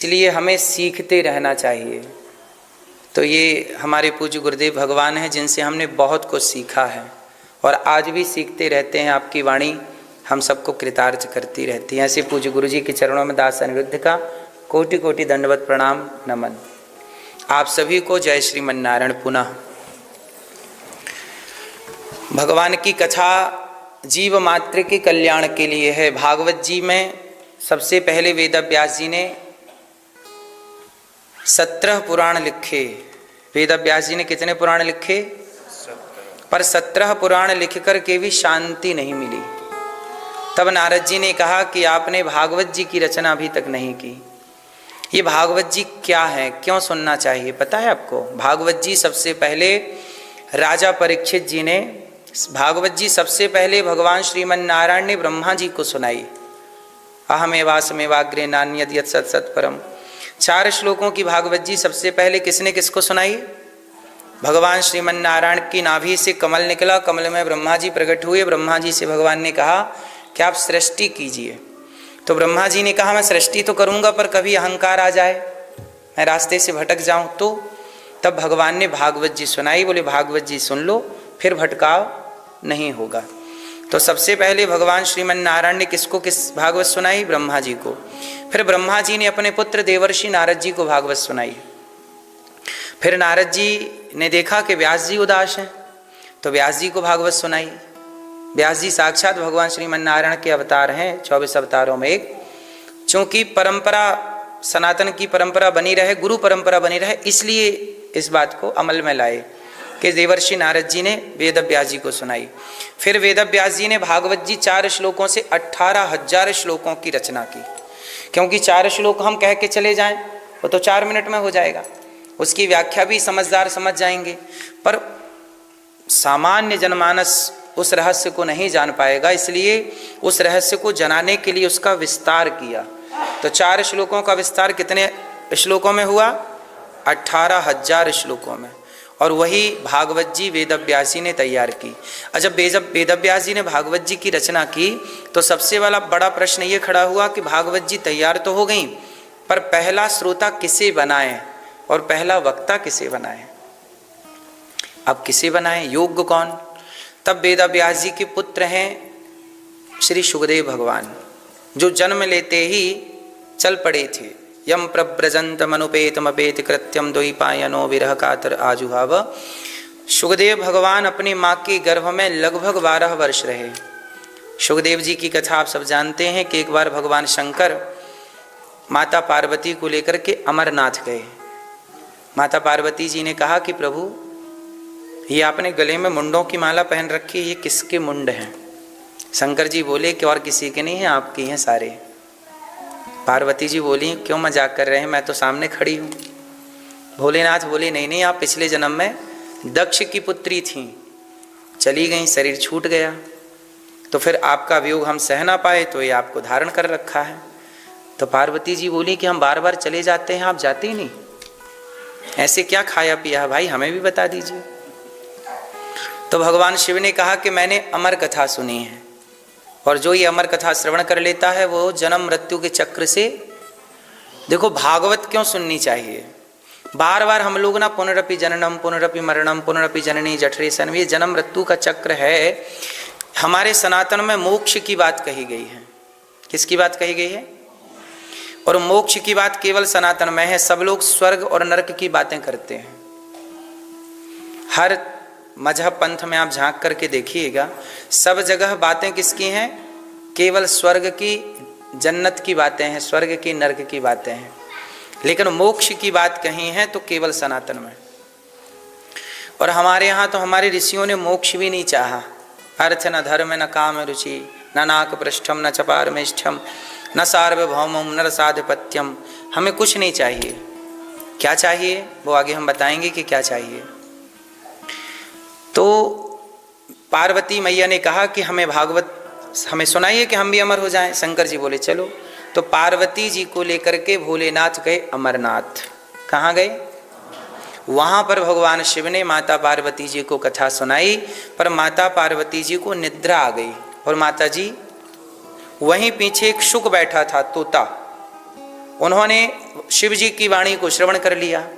इसलिए हमें सीखते रहना चाहिए। तो ये हमारे पूज्य गुरुदेव भगवान हैं जिनसे हमने बहुत कुछ सीखा है और आज भी सीखते रहते हैं। आपकी वाणी हम सबको कृतार्थ करती रहती है। ऐसे पूज्य गुरु जी के चरणों में दास अनिरुद्ध का कोटि कोटि दंडवत प्रणाम नमन। आप सभी को जय श्रीमन नारायण। पुनः भगवान की कथा जीव मात्र के कल्याण के लिए है। भागवत जी में सबसे पहले वेद व्यास जी ने 17 पुराण लिखे। वेद व्यास जी ने कितने पुराण लिखे? 17। पर 17 पुराण लिख कर के भी शांति नहीं मिली। तब नारद जी ने कहा कि आपने भागवत जी की रचना अभी तक नहीं की। ये भागवत जी क्या है, क्यों सुनना चाहिए पता है आपको? भागवत जी सबसे पहले राजा परीक्षित जी ने, भागवत जी सबसे पहले भगवान श्रीमन नारायण ने ब्रह्मा जी को सुनाई। अहमेवासमेवाग्रे नान्यद यत् सत् सत् परम। 4 श्लोकों की भागवत जी सबसे पहले किसने किसको सुनाई? भगवान श्रीमन नारायण की नाभि से कमल निकला, कमल में ब्रह्मा जी प्रकट हुए। ब्रह्मा जी से भगवान ने कहा कि आप सृष्टि कीजिए। तो ब्रह्मा जी ने कहा मैं सृष्टि तो करूंगा पर कभी अहंकार आ जाए, मैं रास्ते से भटक जाऊं तो। तब भगवान ने भागवत जी सुनाई। बोले भागवत जी सुन लो, फिर भटकाव नहीं होगा। तो सबसे पहले भगवान श्रीमन नारायण ने किसको किस भागवत सुनाई? ब्रह्मा जी को। फिर ब्रह्मा जी ने अपने पुत्र देवर्षि नारद जी को भागवत सुनाई। फिर नारद जी ने देखा कि व्यास जी उदास हैं, तो व्यास जी को भागवत सुनाई। व्यास जी साक्षात भगवान श्रीमन नारायण के अवतार हैं, 24 अवतारों में एक। चूंकि परंपरा सनातन की परंपरा बनी रहे, गुरु परंपरा बनी रहे, इसलिए इस बात को अमल में लाए कि देवर्षि नारद जी ने वेद व्यास जी को सुनाई। फिर वेद व्यास जी ने भागवत जी 4 श्लोकों से 18,000 श्लोकों की रचना की। क्योंकि 4 श्लोक हम कह के चले जाएं वो तो 4 मिनट में हो जाएगा, उसकी व्याख्या भी समझदार समझ जाएंगे, पर सामान्य जनमानस उस रहस्य को नहीं जान पाएगा। इसलिए उस रहस्य को जनाने के लिए उसका विस्तार किया। तो 4 श्लोकों का विस्तार कितने श्लोकों में हुआ? 18,000 श्लोकों में। और वही भागवत जी वेद व्यास जी ने तैयार की। जब वेद व्यास जी ने भागवत जी की रचना की तो सबसे वाला बड़ा प्रश्न ये खड़ा हुआ कि भागवत जी तैयार तो हो गई, पर पहला श्रोता किसे बनाए और पहला वक्ता किसे बनाए? अब किसे बनाए, योग्य कौन? तब वेद व्यास जी के पुत्र हैं श्री सुखदेव भगवान, जो जन्म लेते ही चल पड़े थे। यम प्रव्रजंतमनुपेतमपेत कृत्यम द्वैपायनो विरह कातर आजुहाव। सुखदेव भगवान अपनी माँ के गर्भ में लगभग 12 वर्ष रहे। सुखदेव जी की कथा आप सब जानते हैं कि एक बार भगवान शंकर माता पार्वती को लेकर के अमरनाथ गए। माता पार्वती जी ने कहा कि प्रभु ये आपने गले में मुंडों की माला पहन रखी है, ये किसके मुंड हैं? शंकर जी बोले कि और किसी के नहीं हैं, आपके हैं सारे। पार्वती जी बोली क्यों मजाक कर रहे हैं, मैं तो सामने खड़ी हूँ। भोलेनाथ बोले नहीं नहीं, आप पिछले जन्म में दक्ष की पुत्री थीं, चली गई, शरीर छूट गया, तो फिर आपका वियोग हम सह ना पाए तो ये आपको धारण कर रखा है। तो पार्वती जी बोली कि हम बार बार चले जाते हैं, आप जाते ही नहीं, ऐसे क्या खाया पिया भाई, हमें भी बता दीजिए। तो भगवान शिव ने कहा कि मैंने अमर कथा सुनी है और जो ये अमर कथा श्रवण कर लेता है वो जन्म मृत्यु के चक्र से, देखो भागवत क्यों सुननी चाहिए? बार बार हम लोग ना पुनरपि जननम पुनरपि मरणम पुनरपि जननी जठरे सन्म, ये जन्म मृत्यु का चक्र है। हमारे सनातन में मोक्ष की बात कही गई है। किसकी बात कही गई है? और मोक्ष की बात केवल सनातन में है। सब लोग स्वर्ग और नरक की बातें करते हैं। हर मजहब पंथ में आप झांक करके देखिएगा, सब जगह बातें किसकी हैं? केवल स्वर्ग की जन्नत की बातें हैं, स्वर्ग की नरक की बातें हैं, लेकिन मोक्ष की बात कहीं है तो केवल सनातन में। और हमारे यहाँ तो हमारे ऋषियों ने मोक्ष भी नहीं चाहा। अर्थ न धर्म न काम रुचि न नाक पृष्ठम न चपारमेष्ठम न सार्वभौमम न रसाधिपत्यम। हमें कुछ नहीं चाहिए। क्या चाहिए वो आगे हम बताएंगे कि क्या चाहिए। तो पार्वती मैया ने कहा कि हमें भागवत हमें सुनाइए कि हम भी अमर हो जाएं। शंकर जी बोले चलो। तो पार्वती जी को लेकर के भोलेनाथ गए अमरनाथ। कहाँ गए? वहाँ पर भगवान शिव ने माता पार्वती जी को कथा सुनाई, पर माता पार्वती जी को निद्रा आ गई और माता जी वहीं पीछे एक शुक बैठा था, तोता, उन्होंने शिव जी की वाणी को श्रवण कर लिया,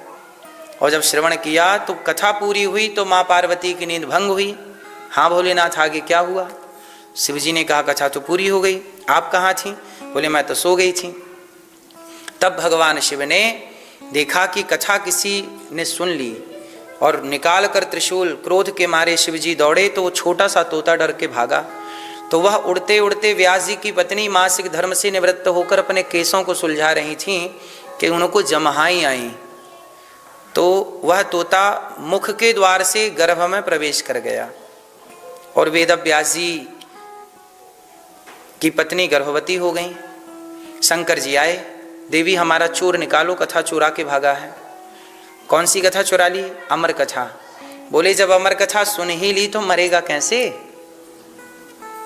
और जब श्रवण किया तो कथा पूरी हुई तो माँ पार्वती की नींद भंग हुई। हाँ भोलेनाथ, आगे क्या हुआ? शिव जी ने कहा कथा तो पूरी हो गई, आप कहाँ थी? बोले मैं तो सो गई थी। तब भगवान शिव ने देखा कि कथा किसी ने सुन ली, और निकाल कर त्रिशूल क्रोध के मारे शिव जी दौड़े तो वो छोटा सा तोता डर के भागा। तो वह उड़ते उड़ते व्यास जी की पत्नी मासिक धर्म से निवृत्त होकर अपने केसों को सुलझा रही थी कि उनको जमहाई आई, तो वह तोता मुख के द्वार से गर्भ में प्रवेश कर गया, और वेदव्यास जी की पत्नी गर्भवती हो गई। शंकर जी आए, देवी हमारा चोर निकालो, कथा चुरा के भागा है। कौन सी कथा चुरा ली? अमर कथा। बोले जब अमर कथा सुन ही ली तो मरेगा कैसे?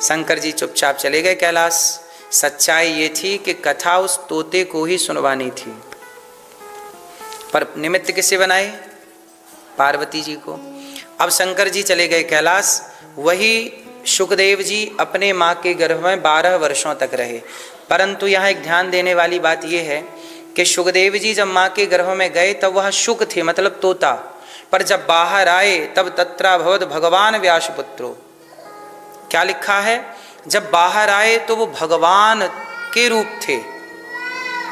शंकर जी चुपचाप चले गए कैलाश। सच्चाई ये थी कि कथा उस तोते को ही सुनवानी थी, पर निमित्त किसे बनाए? पार्वती जी को। अब शंकर जी चले गए कैलाश, वही शुकदेव जी अपने माँ के गर्भ में 12 वर्षों तक रहे। परंतु यहाँ एक ध्यान देने वाली बात यह है कि शुकदेव जी जब माँ के गर्भ में गए तब वह शुक थे, मतलब तोता, पर जब बाहर आए तब तत्राभवद भगवान व्यासपुत्रो। क्या लिखा है? जब बाहर आए तो वो भगवान के रूप थे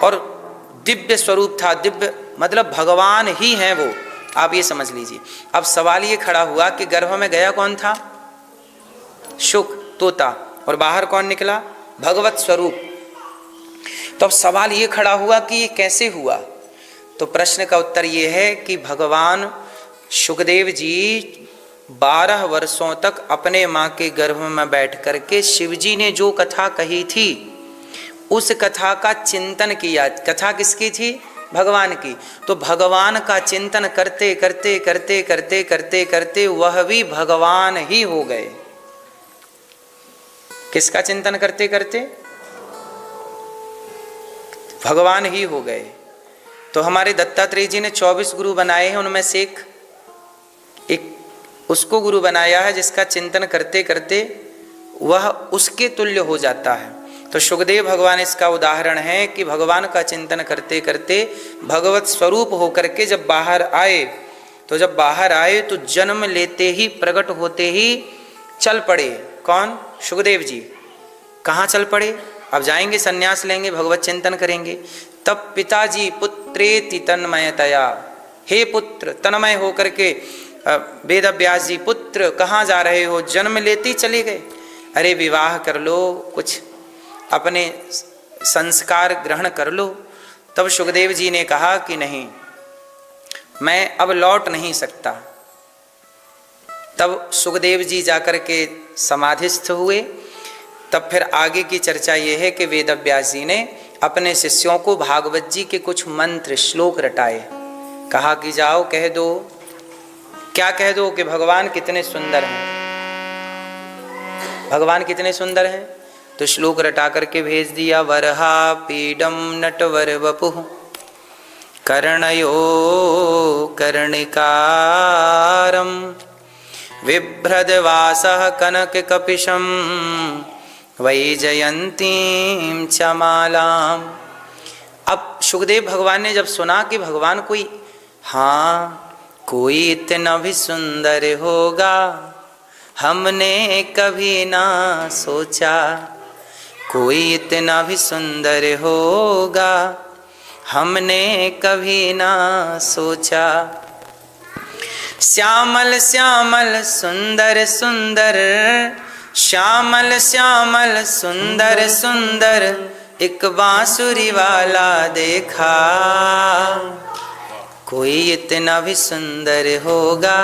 और दिव्य स्वरूप था। दिव्य मतलब भगवान ही हैं वो, आप ये समझ लीजिए। अब सवाल ये खड़ा हुआ कि गर्भ में गया कौन था? शुक, तोता, और बाहर कौन निकला? भगवत स्वरूप। तो अब सवाल ये खड़ा हुआ कि ये कैसे हुआ? तो प्रश्न का उत्तर ये है कि भगवान शुकदेव जी 12 वर्षों तक अपने माँ के गर्भ में बैठ करके शिव जी ने जो कथा कही थी उस कथा का चिंतन किया। कथा किसकी थी? भगवान की। तो भगवान का चिंतन करते करते करते करते करते करते वह भी भगवान ही हो गए। किसका चिंतन करते करते? भगवान ही हो गए। तो हमारे दत्तात्रेय जी ने 24 गुरु बनाए हैं, उनमें से एक उसको गुरु बनाया है जिसका चिंतन करते करते वह उसके तुल्य हो जाता है। तो शुकदेव भगवान इसका उदाहरण है कि भगवान का चिंतन करते करते भगवत स्वरूप होकर के जब बाहर आए, तो जब बाहर आए तो जन्म लेते ही प्रकट होते ही चल पड़े। कौन? शुकदेव जी। कहाँ चल पड़े? अब जाएंगे, सन्यास लेंगे, भगवत चिंतन करेंगे। तब पिताजी पुत्रेति तन्मयतया, हे पुत्र, तन्मय होकर के वेद व्यास जी, पुत्र कहाँ जा रहे हो? जन्म लेते ही चले गए। अरे विवाह कर लो, कुछ अपने संस्कार ग्रहण कर लो। तब शुकदेव जी ने कहा कि नहीं, मैं अब लौट नहीं सकता। तब सुखदेव जी जाकर के समाधिस्थ हुए। तब फिर आगे की चर्चा ये है कि वेदव्यास जी ने अपने शिष्यों को भागवत जी के कुछ मंत्र श्लोक रटाए। कहा कि जाओ कह दो। क्या कह दो? कि भगवान कितने सुंदर हैं, भगवान कितने सुंदर हैं। तो श्लोक रटा करके भेज दिया। वरहा पीडम नटवर वपुः कर्णयो कर्णिकारं बिभ्रद्वासः कनककपिशं वैजयन्तीं च मालाम्। अब सुखदेव भगवान ने जब सुना कि भगवान कोई इतना भी सुंदर होगा, हमने कभी ना सोचा, कोई इतना भी सुंदर होगा, हमने कभी ना सोचा। श्यामल श्यामल सुंदर सुंदर, श्यामल श्यामल सुंदर सुंदर, एक बांसुरी वाला देखा, कोई इतना भी सुंदर होगा।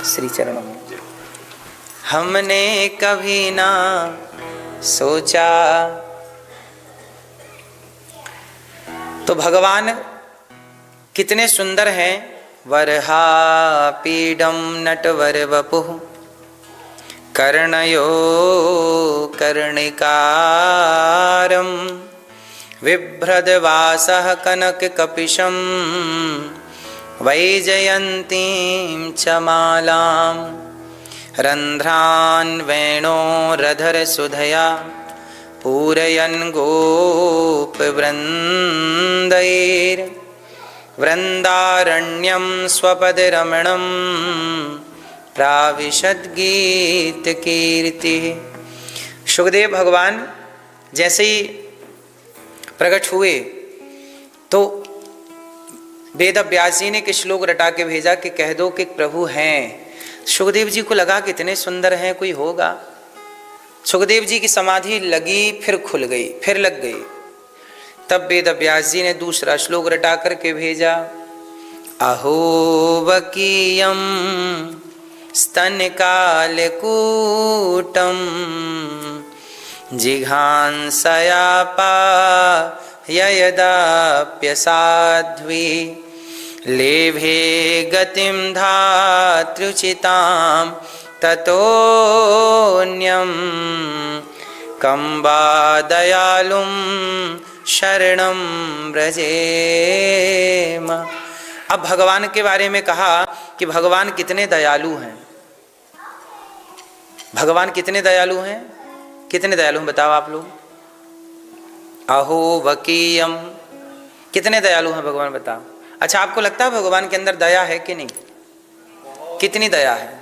श्री चरणों में हमने कभी ना सोचा। तो भगवान कितने सुंदर हैं। वरहा पीडम नटवर वपुः कर्णयो कर्णिकारं बिभ्रद्वासः कनककपिशं वैजयन्तीं च मालाम्। रन्ध्रान् वेणोरधरसुधया पूरयन् गोपवृन्दैर्वृन्दारण्यं स्वपदरमणं प्राविशद्गीतकीर्तिः। सुखदेव भगवान जैसे ही प्रकट हुए तो वेद व्यास जी ने कि श्लोक रटा के भेजा कि कह दो कि प्रभु हैं। सुखदेव जी को लगा कि इतने सुंदर हैं, कोई होगा। सुखदेव जी की समाधि लगी, फिर खुल गई, फिर लग गई। तब वेद व्यास जी ने दूसरा श्लोक रटा करके भेजा, अहो वकीयम स्तनकालकूटम जिघांसयापायदाप्यसाध्वी लेभे गतिं धात्र्युचितां ततोऽन्यं कं वा दयालुं शरणं व्रजेम। अब भगवान के बारे में कहा कि भगवान कितने दयालु हैं। भगवान कितने दयालु हैं? कितने दयालु हैं बताओ आप लोग। अहो वकीयम, कितने दयालु हैं भगवान बताओ। अच्छा, आपको लगता है भगवान के अंदर दया है कि नहीं? कितनी दया है?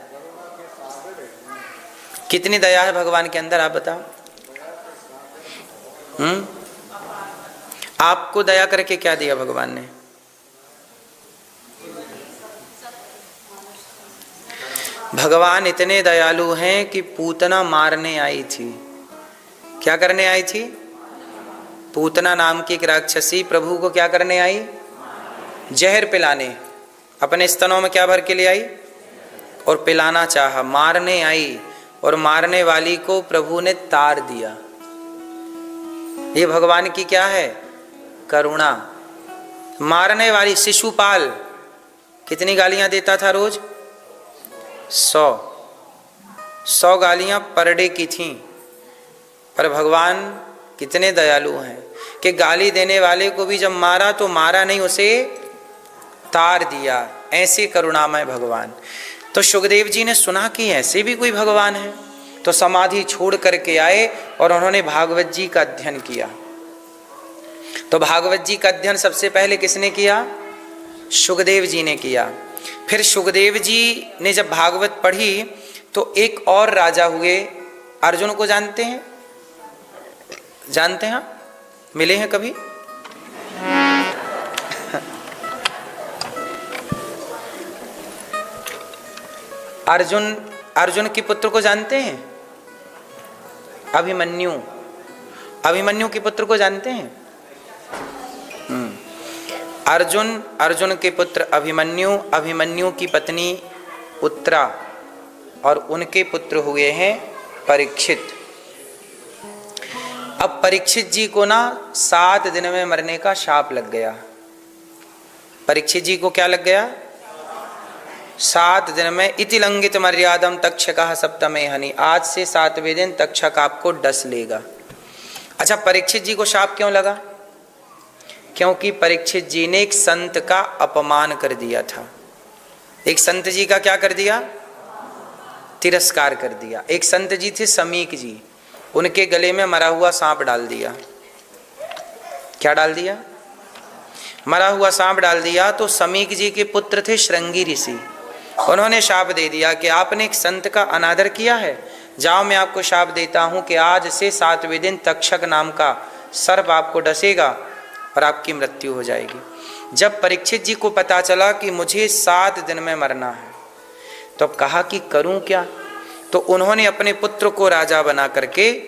कितनी दया है भगवान के अंदर, आप बताओ। आपको दया करके क्या दिया भगवान ने? भगवान इतने दयालु हैं कि पूतना मारने आई थी। क्या करने आई थी? पूतना नाम की एक राक्षसी प्रभु को क्या करने आई? जहर पिलाने। अपने स्तनों में क्या भर के ले आई और पिलाना चाहा। मारने आई और मारने वाली को प्रभु ने तार दिया। ये भगवान की क्या है? करुणा। मारने वाली शिशुपाल कितनी गालियां देता था रोज? 100 गालियां पर डे की थीं। पर भगवान कितने दयालु हैं कि गाली देने वाले को भी जब मारा तो मारा नहीं, उसे तार दिया। ऐसे करुणामय भगवान। तो सुखदेव जी ने सुना कि ऐसे भी कोई भगवान है, तो समाधि छोड़ करके आए और उन्होंने भागवत जी का अध्ययन किया। तो भागवत जी का अध्ययन सबसे पहले किसने किया? सुखदेव जी ने किया। फिर सुखदेव जी ने जब भागवत पढ़ी तो एक और राजा हुए। अर्जुन को जानते हैं? जानते हैं? मिले हैं कभी? अर्जुन के पुत्र को जानते हैं? अभिमन्यु के पुत्र को जानते हैं? अर्जुन के पुत्र अभिमन्यु की पत्नी उत्तरा और उनके पुत्र हुए हैं परीक्षित। अब परीक्षित जी को ना 7 दिन में मरने का शाप लग गया। परीक्षित जी को क्या लग गया? 7 दिन में। इति लंघित मर्यादम तक्षकः सप्तमे हनि। आज से 7वें दिन तक्षक आपको डस लेगा। अच्छा, परीक्षित जी को शाप क्यों लगा? क्योंकि परीक्षित जी ने एक संत का अपमान कर दिया था। एक संत जी का क्या कर दिया? तिरस्कार कर दिया। एक संत जी थे समीक जी, उनके गले में मरा हुआ सांप डाल दिया। क्या डाल दिया? मरा हुआ सांप डाल दिया। तो समीक जी के पुत्र थे श्रृंगी ऋषि, उन्होंने शाप दे दिया कि आपने एक संत का अनादर किया है, जाओ मैं आपको शाप देता हूं कि आज से 7वें दिन तक्षक नाम का सर्प आपको डसेगा और आपकी मृत्यु हो जाएगी। जब परीक्षित जी को पता चला कि मुझे 7 दिन में मरना है, तो अब कहा कि करूं क्या? तो उन्होंने अपने पुत्र को राजा बना करके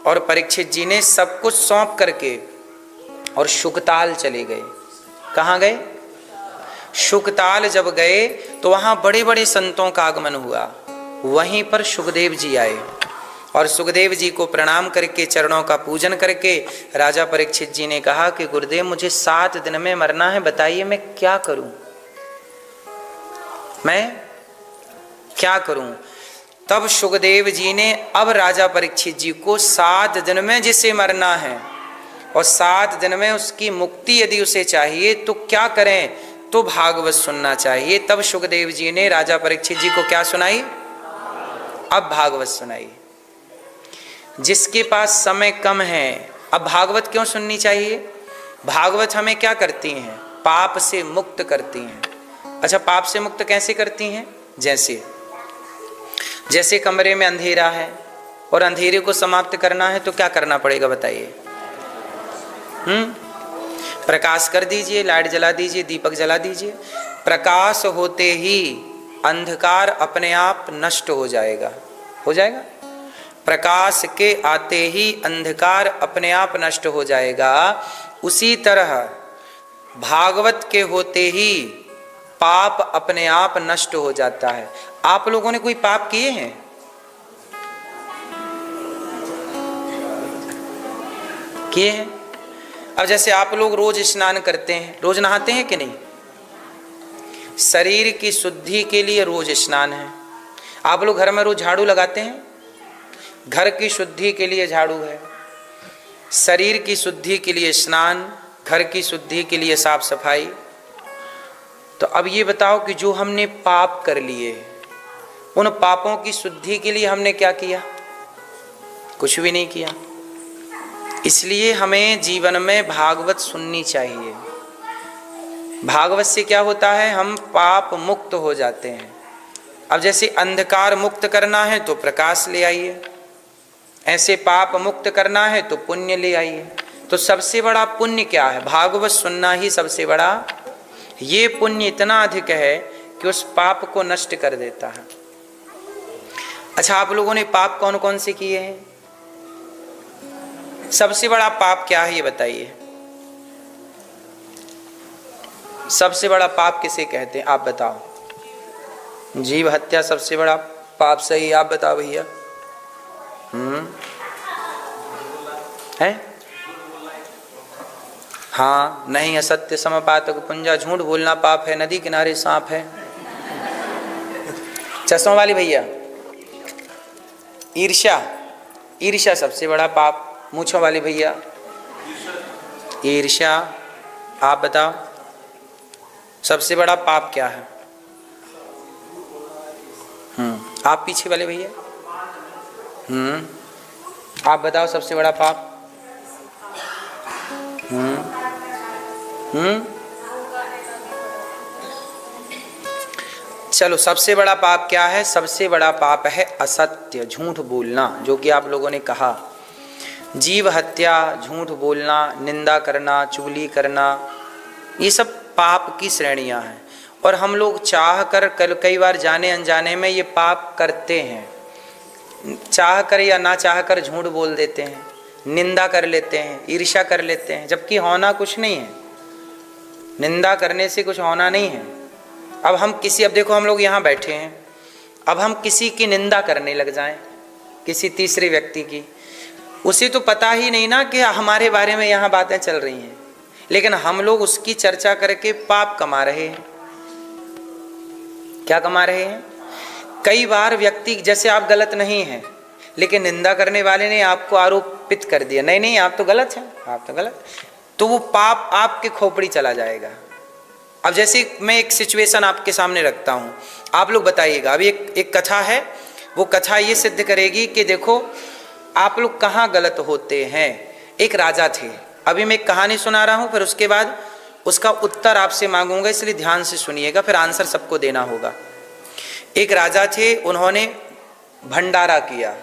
और परीक्षित जी ने सब कुछ सौंप करके और शुकताल चले गए। कहाँ गए? शुकताल जब गए तो वहां बड़े बड़े संतों का आगमन हुआ। वहीं पर सुखदेव जी आए और सुखदेव जी को प्रणाम करके चरणों का पूजन करके राजा परीक्षित जी ने कहा कि गुरुदेव मुझे 7 दिन में मरना है, बताइए मैं क्या करूं? मैं क्या करूं? तब सुखदेव जी ने अब राजा परीक्षित जी को 7 दिन में जिसे मरना है और 7 दिन में उसकी मुक्ति यदि उसे चाहिए तो क्या करें? तो भागवत सुनना चाहिए। तब सुखदेव जी ने राजा परीक्षित जी को क्या सुनाई? अब भागवत सुनाई। जिसके पास समय कम है। अब भागवत क्यों सुननी चाहिए? भागवत हमें क्या करती हैं? पाप से मुक्त करती हैं। अच्छा, पाप से मुक्त कैसे करती हैं? जैसे कमरे में अंधेरा है और अंधेरे को समाप्त करना है तो क्या करना पड़ेगा बताइए? प्रकाश कर दीजिए, लाइट जला दीजिए, दीपक जला दीजिए। प्रकाश होते ही अंधकार अपने आप नष्ट हो जाएगा। हो जाएगा? प्रकाश के आते ही अंधकार अपने आप नष्ट हो जाएगा। उसी तरह भागवत के होते ही पाप अपने आप नष्ट हो जाता है। आप लोगों ने कोई पाप किए हैं? किए हैं? अब जैसे आप लोग रोज स्नान करते हैं, रोज नहाते हैं कि नहीं? शरीर की शुद्धि के लिए रोज स्नान है। आप लोग घर में रोज झाड़ू लगाते हैं, घर की शुद्धि के लिए झाड़ू है, शरीर की शुद्धि के लिए स्नान, घर की शुद्धि के लिए साफ सफाई। तो अब ये बताओ कि जो हमने पाप कर लिए, उन पापों की शुद्धि के लिए हमने क्या किया? कुछ भी नहीं किया। इसलिए हमें जीवन में भागवत सुननी चाहिए। भागवत से क्या होता है? हम पाप मुक्त हो जाते हैं। अब जैसे अंधकार मुक्त करना है तो प्रकाश ले आइए, ऐसे पाप मुक्त करना है तो पुण्य ले आइए। तो सबसे बड़ा पुण्य क्या है? भागवत सुनना ही सबसे बड़ा। ये पुण्य इतना अधिक है कि उस पाप को नष्ट कर देता है। अच्छा, आप लोगों ने पाप कौन कौन से किए हैं? सबसे बड़ा पाप क्या है ये बताइए? सबसे बड़ा पाप किसे कहते हैं? आप बताओ। जीव हत्या सबसे बड़ा पाप, सही? आप बताओ भैया। है? हाँ, नहीं, असत्य समपातक पुंजा, झूठ बोलना पाप है, नदी किनारे सांप है। चश्मा वाली भैया, ईर्ष्या, ईर्ष्या सबसे बड़ा पाप। मूंछों वाली भैया, ईर्ष्या। आप बताओ सबसे बड़ा पाप क्या है? आप पीछे वाले भैया, आप बताओ सबसे बड़ा पाप। चलो, सबसे बड़ा पाप क्या है? सबसे बड़ा पाप है असत्य, झूठ बोलना, जो कि आप लोगों ने कहा। जीव हत्या, झूठ बोलना, निंदा करना, चुगली करना, ये सब पाप की श्रेणियां हैं। और हम लोग चाह कर कई बार जाने अनजाने में ये पाप करते हैं। चाह कर या ना चाह कर झूठ बोल देते हैं, निंदा कर लेते हैं, ईर्ष्या कर लेते हैं, जबकि होना कुछ नहीं है। निंदा करने से कुछ होना नहीं है। अब हम किसी, अब देखो हम लोग यहाँ बैठे हैं, अब हम किसी की निंदा करने लग जाएं, किसी तीसरे व्यक्ति की, उसे तो पता ही नहीं ना कि हमारे बारे में यहाँ बातें चल रही हैं, लेकिन हम लोग उसकी चर्चा करके पाप कमा रहे हैं। क्या कमा रहे हैं? कई बार व्यक्ति, जैसे आप गलत नहीं हैं, लेकिन निंदा करने वाले ने आपको आरोपित कर दिया, नहीं नहीं आप तो गलत हैं, आप तो गलत, तो वो पाप आपके खोपड़ी चला जाएगा। अब जैसे मैं एक सिचुएशन आपके सामने रखता हूँ, आप लोग बताइएगा। अभी एक कथा है, वो कथा ये सिद्ध करेगी कि देखो आप लोग कहाँ गलत होते हैं। एक राजा थे, अभी मैं एक कहानी सुना रहा हूँ, फिर उसके बाद उसका उत्तर आपसे मांगूंगा, इसलिए ध्यान से सुनिएगा, फिर आंसर सबको देना होगा। एक राजा थे, उन्होंने भंडारा किया,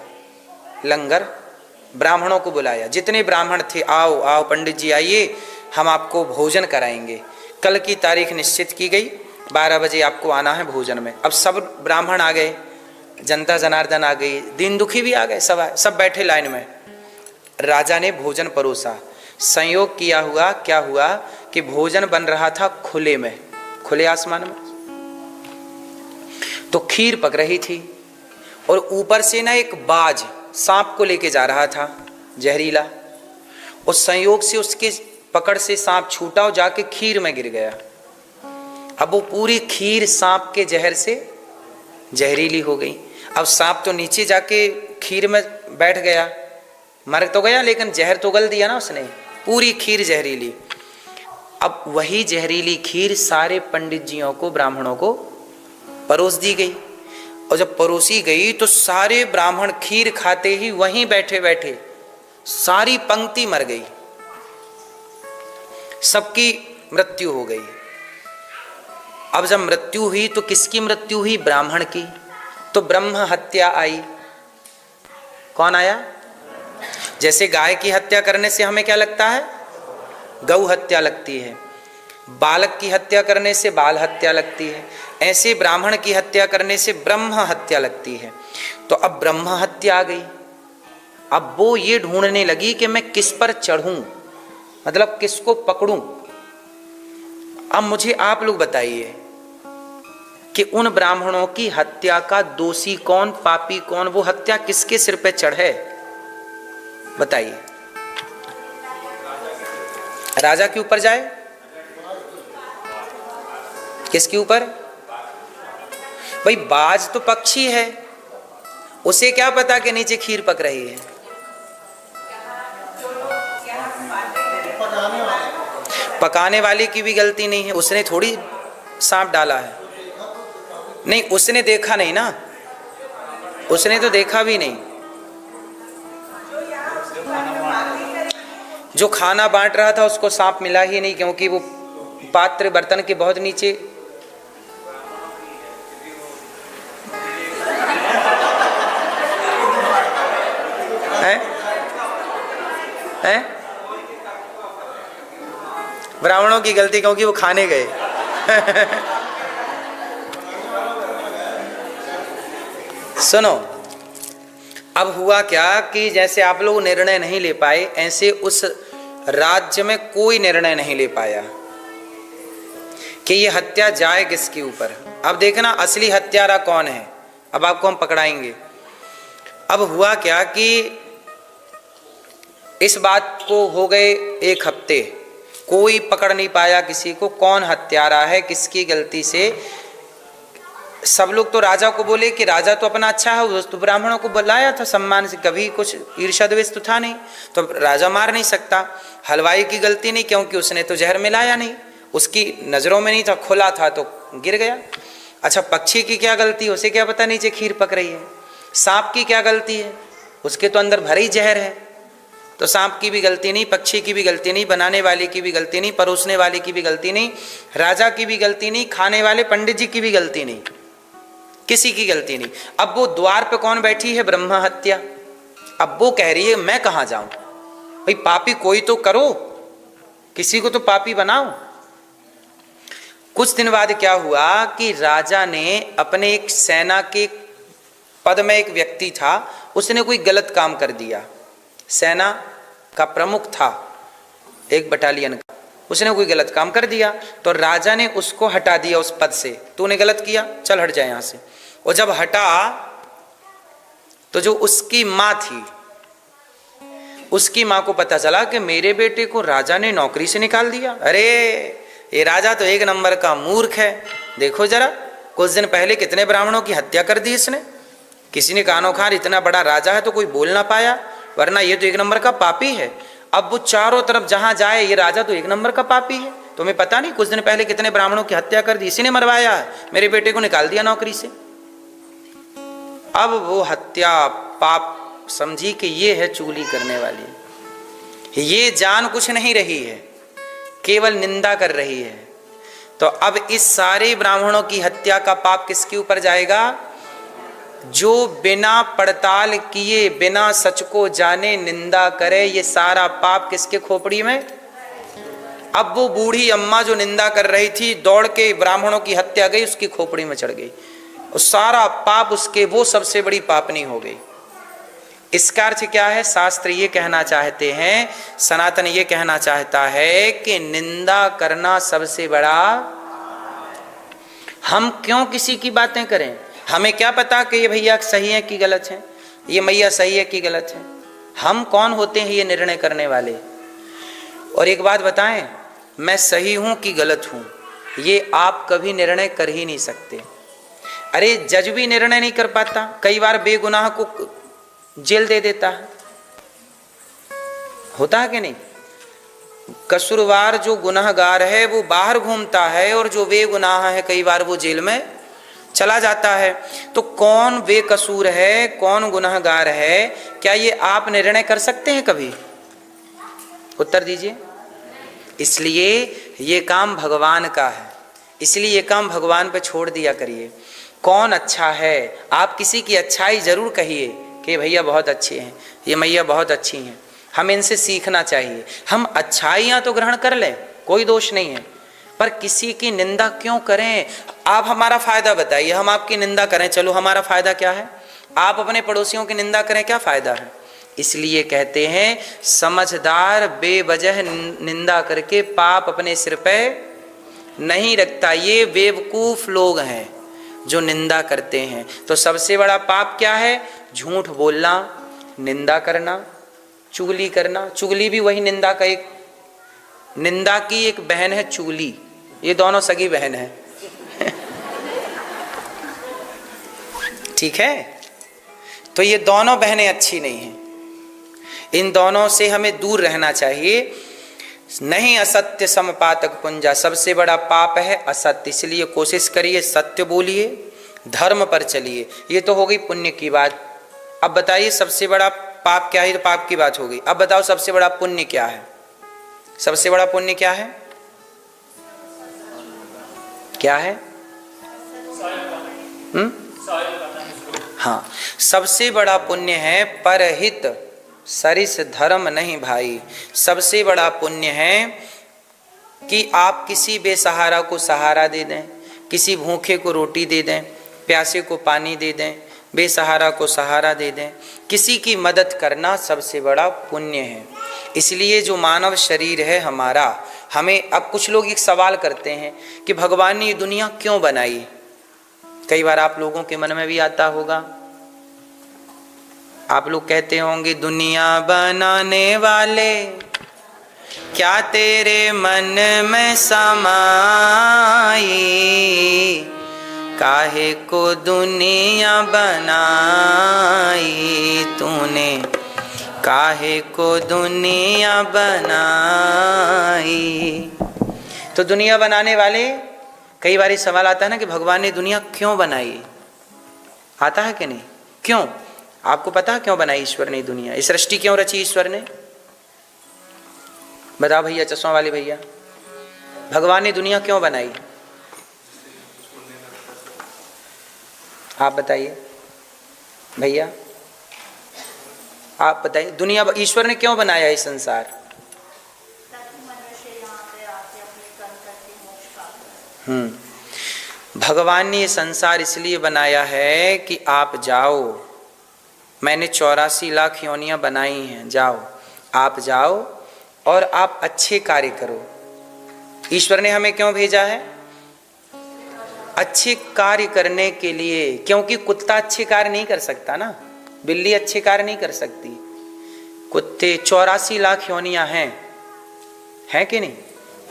लंगर, ब्राह्मणों को बुलाया, जितने ब्राह्मण थे, आओ आओ पंडित जी आइए, हम आपको भोजन कराएंगे। कल की तारीख निश्चित की गई, 12 बजे आपको आना है भोजन में। अब सब ब्राह्मण आ गए, जनता जनार्दन आ गई, दीन दुखी भी आ गए, सब बैठे लाइन में। राजा ने भोजन परोसा। संयोग किया हुआ, क्या हुआ कि भोजन बन रहा था खुले में, खुले आसमान में। तो खीर पक रही थी और ऊपर से ना एक बाज सांप को लेके जा रहा था, जहरीला। उस संयोग से उसके पकड़ से सांप छूटा और जाके खीर में गिर गया। अब वो पूरी खीर सांप के जहर से जहरीली हो गई। अब सांप तो नीचे जाके खीर में बैठ गया, मर तो गया, लेकिन जहर तो गल दिया ना उसने, पूरी खीर जहरीली। अब वही जहरीली खीर सारे पंडित जियों को, ब्राह्मणों को परोस दी गई। और जब परोसी गई तो सारे ब्राह्मण खीर खाते ही वहीं बैठे बैठे सारी पंक्ति मर गई, सबकी मृत्यु हो गई। अब जब मृत्यु हुई तो किसकी मृत्यु हुई? ब्राह्मण की। तो ब्रह्म हत्या आई। कौन आया? जैसे गाय की हत्या करने से हमें क्या लगता है? गौ हत्या लगती है। बालक की हत्या करने से बाल हत्या लगती है। ऐसे ब्राह्मण की हत्या करने से ब्रह्म हत्या लगती है। तो अब ब्रह्म हत्या आ गई। अब वो ये ढूंढने लगी कि मैं किस पर चढ़ूं, मतलब किसको पकड़ूं। अब मुझे आप लोग बताइए कि उन ब्राह्मणों की हत्या का दोषी कौन, पापी कौन, वो हत्या किसके सिर पे चढ़े? बताइए। राजा के ऊपर जाए? किसके ऊपर? भाई बाज तो पक्षी है, उसे क्या पता कि नीचे खीर पक रही है। पकाने वाले की भी गलती नहीं है, उसने थोड़ी सांप डाला है। नहीं, उसने देखा नहीं ना, उसने तो देखा भी नहीं। जो खाना बांट रहा था उसको सांप मिला ही नहीं, क्योंकि वो पात्र बर्तन के बहुत नीचे। है ब्राह्मणों की गलती, क्योंकि वो खाने गए। सुनो, अब हुआ क्या कि जैसे आप लोग निर्णय नहीं ले पाए, ऐसे उस राज्य में कोई निर्णय नहीं ले पाया कि ये हत्या जाए किसके ऊपर। अब देखना असली हत्यारा कौन है, अब आपको हम पकड़ाएंगे। अब हुआ क्या कि इस बात को हो गए 1 हफ्ते, कोई पकड़ नहीं पाया किसी को, कौन हत्यारा है, किसकी गलती से। सब लोग तो राजा को बोले कि राजा तो अपना अच्छा है, तो ब्राह्मणों को बुलाया था सम्मान से, कभी कुछ ईर्ष्या द्वेष तो था नहीं, तो राजा मार नहीं सकता। हलवाई की गलती नहीं, क्योंकि उसने तो जहर मिलाया नहीं, उसकी नजरों में नहीं था, खुला था तो गिर गया। अच्छा, पक्षी की क्या गलती, उसे क्या पता नीचे खीर पक रही है। सांप की क्या गलती है, उसके तो अंदर भरे ही जहर है। तो सांप की भी गलती नहीं, पक्षी की भी गलती नहीं, बनाने वाले की भी गलती नहीं, परोसने वाले की भी गलती नहीं, राजा की भी गलती नहीं, खाने वाले पंडित जी की भी गलती नहीं, किसी की गलती नहीं। अब वो द्वार पे कौन बैठी है? ब्रह्म हत्या। अब वो कह रही है मैं कहां जाऊं, भाई पापी कोई तो करो, किसी को तो पापी बनाओ। कुछ दिन बाद क्या हुआ कि राजा ने अपने एक सेना के पद में एक व्यक्ति था, उसने कोई गलत काम कर दिया। सेना का प्रमुख था एक बटालियन का, उसने कोई गलत काम कर दिया, तो राजा ने उसको हटा दिया उस पद से। तूने गलत किया, चल हट जाए यहां से। और जब हटा तो जो उसकी मां थी, उसकी मां को पता चला कि मेरे बेटे को राजा ने नौकरी से निकाल दिया। अरे ये राजा तो 1 नंबर का मूर्ख है, देखो जरा, कुछ दिन पहले कितने ब्राह्मणों की हत्या कर दी इसने। किसी ने कानो खान इतना बड़ा राजा है तो कोई बोल ना पाया, वरना ये तो 1 नंबर का पापी है। अब वो चारों तरफ जहां जाए ये राजा तो 1 नंबर का पापी है। तुम्हें पता नहीं कुछ दिन पहले कितने ब्राह्मणों की हत्या कर दी, इसी ने मरवाया है, मेरे बेटे को निकाल दिया नौकरी से। अब वो हत्या पाप समझी कि ये है चुगली करने वाली, ये जान कुछ नहीं रही है, केवल निंदा कर रही है। तो अब इस सारे ब्राह्मणों की हत्या का पाप किसके ऊपर जाएगा? जो बिना पड़ताल किए, बिना सच को जाने निंदा करे, ये सारा पाप किसके खोपड़ी में? अब वो बूढ़ी अम्मा जो निंदा कर रही थी, दौड़ के ब्राह्मणों की हत्या गई, उसकी खोपड़ी में चढ़ गई, और सारा पाप उसके, वो सबसे बड़ी पापनी हो गई। इसका अर्थ क्या है? शास्त्र ये कहना चाहते हैं, सनातन ये कहना चाहता है कि निंदा करना सबसे बड़ा। हम क्यों किसी की बातें करें? हमें क्या पता कि ये भैया सही है कि गलत है, ये मैया सही है कि गलत है? हम कौन होते हैं ये निर्णय करने वाले? और एक बात बताएं, मैं सही हूं कि गलत हूं, ये आप कभी निर्णय कर ही नहीं सकते। अरे जज भी निर्णय नहीं कर पाता, कई बार बेगुनाह को जेल दे देता है, होता है कि नहीं? कसूरवार जो गुनहगार है वो बाहर घूमता है, और जो बेगुनाह है कई बार वो जेल में चला जाता है। तो कौन बेकसूर है, कौन गुनहगार है, क्या ये आप निर्णय कर सकते हैं कभी? उत्तर दीजिए। इसलिए ये काम भगवान का है, इसलिए ये काम भगवान पे छोड़ दिया करिए। कौन अच्छा है, आप किसी की अच्छाई जरूर कहिए कि भैया बहुत अच्छे हैं, ये मैया बहुत अच्छी हैं, हमें इनसे सीखना चाहिए। हम अच्छाइयाँ तो ग्रहण कर लें, कोई दोष नहीं है, पर किसी की निंदा क्यों करें? आप हमारा फायदा बताइए, हम आपकी निंदा करें, चलो हमारा फायदा क्या है? आप अपने पड़ोसियों की निंदा करें, क्या फायदा है? इसलिए कहते हैं समझदार बेवजह निंदा करके पाप अपने सिर पे नहीं रखता। ये बेवकूफ लोग हैं जो निंदा करते हैं। तो सबसे बड़ा पाप क्या है? झूठ बोलना, निंदा करना, चुगली करना। चुगली भी वही निंदा का एक, निंदा की एक बहन है चुगली, ये दोनों सगी बहन है। ठीक है, तो ये दोनों बहनें अच्छी नहीं हैं, इन दोनों से हमें दूर रहना चाहिए। नहीं असत्य समपातक पुंजा, सबसे बड़ा पाप है असत्य, इसलिए कोशिश करिए सत्य बोलिए, धर्म पर चलिए। ये तो हो गई पुण्य की बात। अब बताइए सबसे बड़ा पाप क्या है? तो पाप की बात हो गई। अब बताओ सबसे बड़ा पुण्य क्या है? सबसे बड़ा पुण्य क्या है? क्या है? हाँ, सबसे बड़ा पुण्य है परहित सरिस धर्म नहीं भाई। सबसे बड़ा पुण्य है कि आप किसी बेसहारा को सहारा दे दें, किसी भूखे को रोटी दे दें, प्यासे को पानी दे दें, बेसहारा को सहारा दे दें, किसी की मदद करना सबसे बड़ा पुण्य है। इसलिए जो मानव शरीर है हमारा, हमें, अब कुछ लोग एक सवाल करते हैं कि भगवान ने ये दुनिया क्यों बनाई? कई बार आप लोगों के मन में भी आता होगा, आप लोग कहते होंगे दुनिया बनाने वाले क्या तेरे मन में समाई, काहे को दुनिया बनाई तूने, काहे को दुनिया बनाई। तो दुनिया बनाने वाले, कई बार सवाल आता है ना कि भगवान ने दुनिया क्यों बनाई? आता है कि नहीं? क्यों? आपको पता है क्यों बनाई ईश्वर ने दुनिया? इस सृष्टि क्यों रची ईश्वर ने? बताओ भैया, चश्मा वाले भैया, भगवान ने दुनिया क्यों बनाई? आप बताइए भैया, आप बताइए, दुनिया ईश्वर ने क्यों बनाया ये संसार? भगवान ने ये संसार इसलिए बनाया है कि आप जाओ, मैंने 84 लाख योनियां बनाई हैं, जाओ, आप जाओ और आप अच्छे कार्य करो। ईश्वर ने हमें क्यों भेजा है? अच्छे कार्य करने के लिए, क्योंकि कुत्ता अच्छे कार्य नहीं कर सकता ना, बिल्ली अच्छे कार्य नहीं कर सकती। कुत्ते 84 लाख योनियां हैं कि नहीं?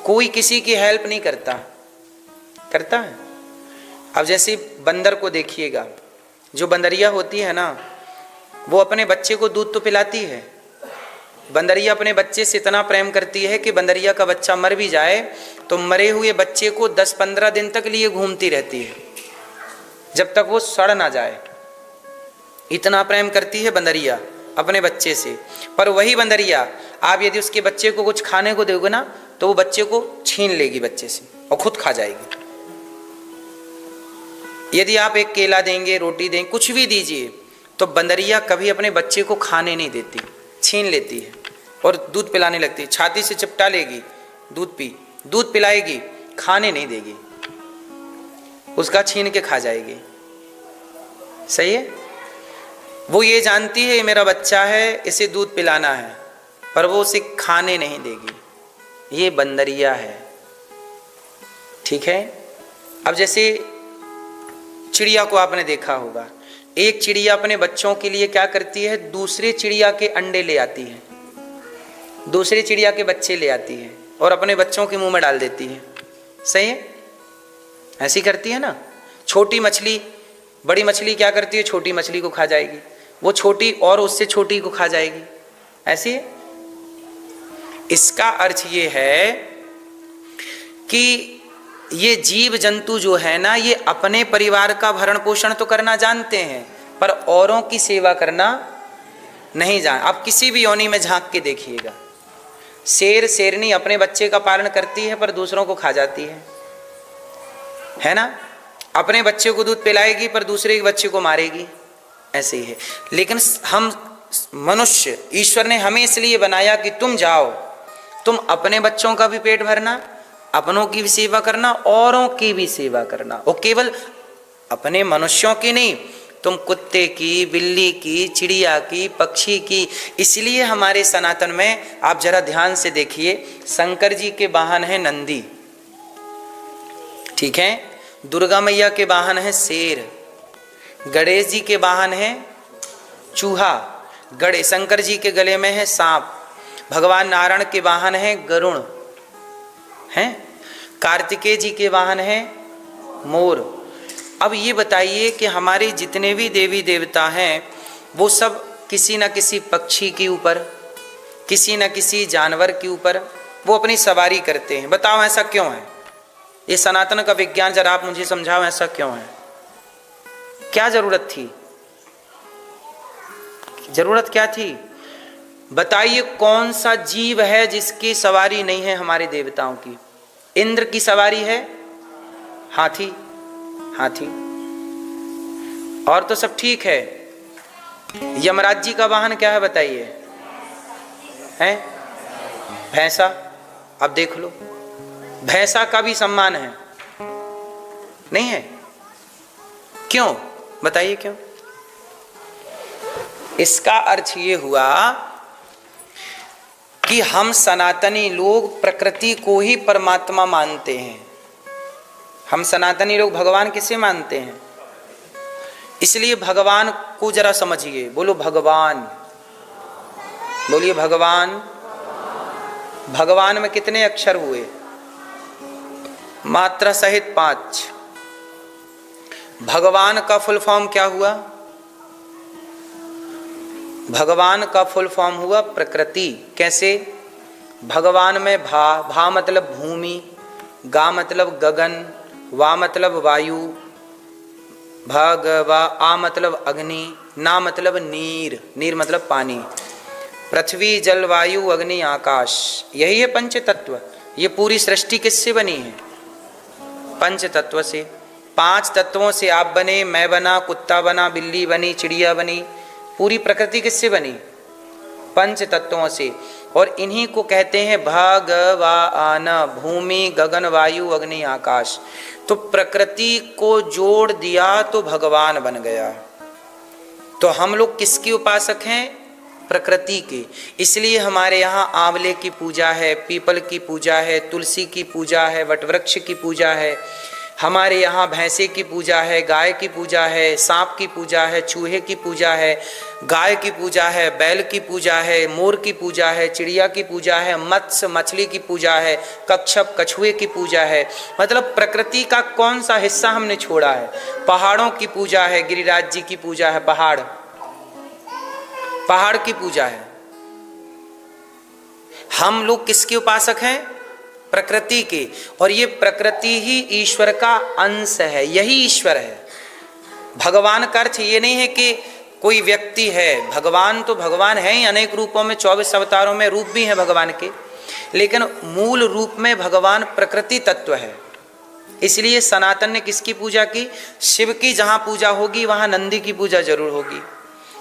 कोई किसी की हेल्प नहीं करता, करता है? अब जैसे बंदर को देखिएगा, जो बंदरिया होती है ना, वो अपने बच्चे को दूध तो पिलाती है। बंदरिया अपने बच्चे से इतना प्रेम करती है कि बंदरिया का बच्चा मर भी जाए तो मरे हुए बच्चे को 10-15 दिन तक लिए घूमती रहती है, जब तक वो सड़ ना जाए। इतना प्रेम करती है बंदरिया अपने बच्चे से। पर वही बंदरिया आप यदि उसके बच्चे को कुछ खाने को दोगे ना, तो वो बच्चे को छीन लेगी बच्चे से और खुद खा जाएगी। यदि आप एक केला देंगे, रोटी देंगे, कुछ भी दीजिए, तो बंदरिया कभी अपने बच्चे को खाने नहीं देती, छीन लेती है और दूध पिलाने लगती है। छाती से चिपटा लेगी, दूध पिलाएगी, खाने नहीं देगी, उसका छीन के खा जाएगी। सही है? वो ये जानती है मेरा बच्चा है, इसे दूध पिलाना है, पर वो उसे खाने नहीं देगी। ये बंदरिया है, ठीक है? अब जैसे चिड़िया को आपने देखा होगा, एक चिड़िया अपने बच्चों के लिए क्या करती है? दूसरे चिड़िया के अंडे ले आती है, दूसरी चिड़िया के बच्चे ले आती है और अपने बच्चों के मुंह में डाल देती है। सही है? ऐसी करती है ना। छोटी मछली बड़ी मछली क्या करती है? छोटी मछली को खा जाएगी, वो छोटी और उससे छोटी को खा जाएगी। ऐसी है? इसका अर्थ ये है कि ये जीव जंतु जो है ना, ये अपने परिवार का भरण पोषण तो करना जानते हैं, पर औरों की सेवा करना नहीं जान। आप किसी भी योनि में झांक के देखिएगा, शेर शेरनी अपने बच्चे का पालन करती है पर दूसरों को खा जाती है ना। अपने बच्चे को दूध पिलाएगी पर दूसरे के बच्चे को मारेगी, ऐसे ही है। लेकिन हम मनुष्य, ईश्वर ने हमें इसलिए बनाया कि तुम जाओ, तुम अपने बच्चों का भी पेट भरना, अपनों की भी सेवा करना, औरों की भी सेवा करना, और केवल अपने मनुष्यों की नहीं, तुम कुत्ते की, बिल्ली की, चिड़िया की, पक्षी की। इसलिए हमारे सनातन में आप जरा ध्यान से देखिए, शंकर जी के वाहन है नंदी, ठीक है, दुर्गा मैया के वाहन है शेर, गणेश जी के वाहन है चूहा, शंकर जी के गले में है सांप, भगवान नारायण के वाहन है गरुण, हैं, कार्तिकेय जी के वाहन है मोर। अब ये बताइए कि हमारे जितने भी देवी देवता हैं वो सब किसी न किसी पक्षी के ऊपर, किसी न किसी जानवर के ऊपर वो अपनी सवारी करते हैं। बताओ ऐसा क्यों है? ये सनातन का विज्ञान जरा आप मुझे समझाओ, ऐसा क्यों है? क्या जरूरत थी? जरूरत क्या थी? बताइए कौन सा जीव है जिसकी सवारी नहीं है हमारे देवताओं की? इंद्र की सवारी है हाथी, हाथी, और तो सब ठीक है। यमराज जी का वाहन क्या है बताइए? है भैंसा। अब देख लो, भैंसा का भी सम्मान है नहीं है? क्यों बताइए क्यों? इसका अर्थ ये हुआ कि हम सनातनी लोग प्रकृति को ही परमात्मा मानते हैं। हम सनातनी लोग भगवान किसे मानते हैं? इसलिए भगवान को जरा समझिए, बोलो भगवान, बोलिए भगवान। भगवान में कितने अक्षर हुए? मात्रा सहित 5। भगवान का फुल फॉर्म क्या हुआ? भगवान का फुल फॉर्म हुआ प्रकृति। कैसे? भगवान में भा मतलब भूमि, गा मतलब गगन, वा मतलब वायु, भगवा, आ मतलब अग्नि, ना मतलब नीर, नीर मतलब पानी, पृथ्वी जल वायु अग्नि आकाश, यही है पंच तत्व। ये पूरी सृष्टि किससे बनी है? पंच तत्व से। 5 तत्वों से आप बने, मैं बना, कुत्ता बना, बिल्ली बनी, चिड़िया बनी। पूरी प्रकृति किससे बनी? पंच तत्वों से। और इन्हीं को कहते हैं भगवान, भूमि गगन वायु अग्नि आकाश। तो प्रकृति को जोड़ दिया तो भगवान बन गया। तो हम लोग किसके उपासक हैं? प्रकृति के। इसलिए हमारे यहाँ आंवले की पूजा है, पीपल की पूजा है, तुलसी की पूजा है, वटवृक्ष की पूजा है, हमारे यहाँ भैंसे की पूजा है, गाय की पूजा है, सांप की पूजा है, चूहे की पूजा है, गाय की पूजा है, बैल की पूजा है, मोर की पूजा है, चिड़िया की पूजा है, मत्स्य मछली की पूजा है, कच्छप कछुए की पूजा है। मतलब प्रकृति का कौन सा हिस्सा हमने छोड़ा है? पहाड़ों की पूजा है, गिरिराज जी की पूजा है, पहाड़ की पूजा है। हम लोग किसके उपासक हैं? प्रकृति के। और ये प्रकृति ही ईश्वर का अंश है, यही ईश्वर है। भगवान का अर्थ ये नहीं है कि कोई व्यक्ति है। भगवान तो भगवान है ही, अनेक रूपों में, 24 अवतारों में रूप भी हैं भगवान के, लेकिन मूल रूप में भगवान प्रकृति तत्व है। इसलिए सनातन ने किसकी पूजा की? शिव की। जहाँ पूजा होगी वहाँ नंदी की पूजा जरूर होगी,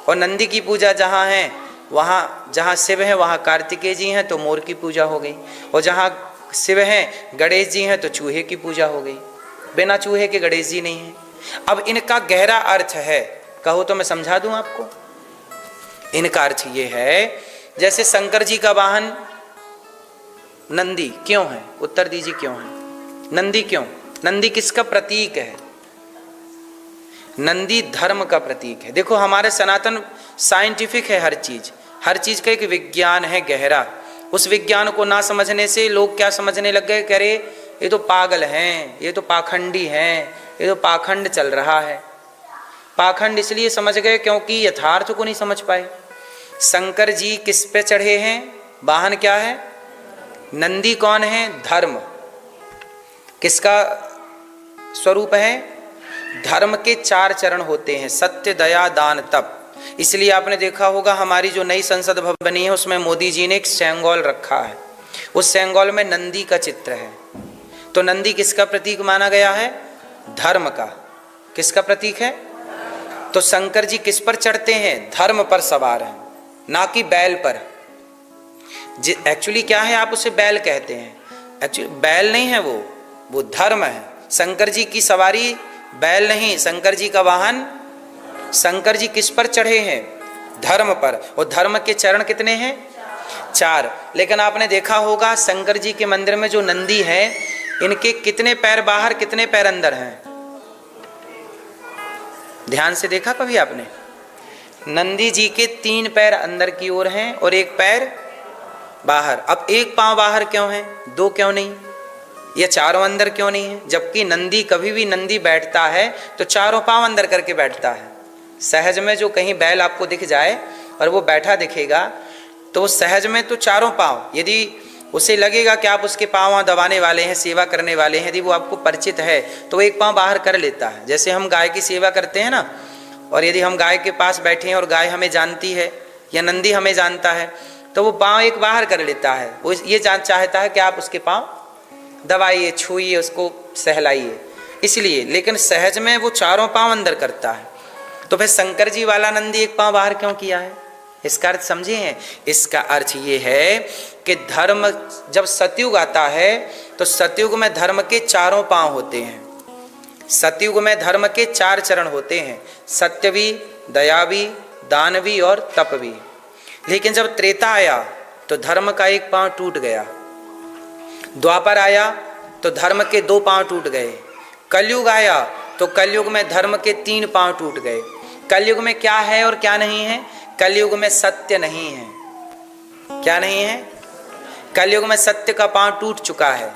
और नंदी की पूजा जहाँ है, वहाँ जहाँ शिव है वहाँ कार्तिकेय जी हैं तो मोर की पूजा हो गई, और जहाँ शिव हैं गणेश जी हैं तो चूहे की पूजा हो गई। बिना चूहे के गणेश जी नहीं है। अब इनका गहरा अर्थ है, कहो तो मैं समझा दूं आपको। इनका अर्थ ये है, जैसे शंकर जी का वाहन नंदी क्यों है? उत्तर दीजिए क्यों है नंदी? क्यों? नंदी किसका प्रतीक है? नंदी धर्म का प्रतीक है। देखो हमारे सनातन साइंटिफिक है, हर चीज का एक विज्ञान है गहरा। उस विज्ञान को ना समझने से लोग क्या समझने लग गए? कह रहे ये तो पागल हैं, ये तो पाखंडी हैं, ये तो पाखंड चल रहा है। पाखंड इसलिए समझ गए क्योंकि यथार्थ को नहीं समझ पाए। शंकर जी किस पे चढ़े हैं? वाहन क्या है? नंदी। कौन है? धर्म। किसका स्वरूप है? धर्म के 4 चरण होते हैं, सत्य, दया, दान, तप। इसलिए आपने देखा होगा हमारी जो नई संसद भवन बनी है उसमें मोदी जी ने एक सेंगोल रखा है, उस सेंगोल में नंदी का चित्र है। तो नंदी किसका प्रतीक माना गया है? धर्म का। किसका प्रतीक है? तो शंकर जी किस पर चढ़ते हैं? धर्म पर सवार हैं, ना कि बैल पर। एक्चुअली क्या है, आप उसे बैल कहते हैं, एक्चुअली बैल नहीं है वो धर्म है। शंकर जी की सवारी बैल नहीं, शंकर जी का वाहन, शंकर जी किस पर चढ़े हैं? धर्म पर। और धर्म के चरण कितने हैं? 4। लेकिन आपने देखा होगा शंकर जी के मंदिर में जो नंदी है, इनके कितने पैर बाहर, कितने पैर अंदर हैं? ध्यान से देखा कभी आपने? नंदी जी के 3 पैर अंदर की ओर हैं और 1 पैर बाहर। अब 1 पांव बाहर क्यों है, 2 क्यों नहीं, या चारों अंदर क्यों नहीं है? जबकि नंदी, कभी भी नंदी बैठता है तो चारों पांव अंदर करके बैठता है। सहज में जो कहीं बैल आपको दिख जाए और वो बैठा दिखेगा तो सहज में तो चारों पांव, यदि उसे लगेगा कि आप उसके पांव दबाने वाले हैं, सेवा करने वाले हैं, यदि वो आपको परिचित है तो 1 पांव बाहर कर लेता है। जैसे हम गाय की सेवा करते हैं ना, और यदि हम गाय के पास बैठे हैं और गाय हमें जानती है या नंदी हमें जानता है तो वो पांव 1 बाहर कर लेता है। वो ये चाहता है कि आप उसके पांव दबाइए, छूइए, उसको सहलाइए, इसलिए। लेकिन सहज में वो चारों पांव अंदर करता है। तो फिर शंकर जी वाला नंदी 1 पांव बाहर क्यों किया है? इसका अर्थ समझे हैं? इसका अर्थ ये है कि धर्म जब सतयुग आता है तो सतयुग में धर्म के 4 पांव होते हैं। सतयुग में धर्म के 4 चरण होते हैं, सत्य भी, दया भी, दान भी और तप भी। लेकिन जब त्रेता आया तो धर्म का 1 पांव टूट गया, द्वापर आया तो धर्म के 2 पांव टूट गए, कलयुग आया तो कलयुग में धर्म के 3 पांव टूट गए। कलयुग में क्या है और क्या नहीं है? कलयुग में सत्य नहीं है। क्या नहीं है? कलयुग में सत्य का पांव टूट चुका है,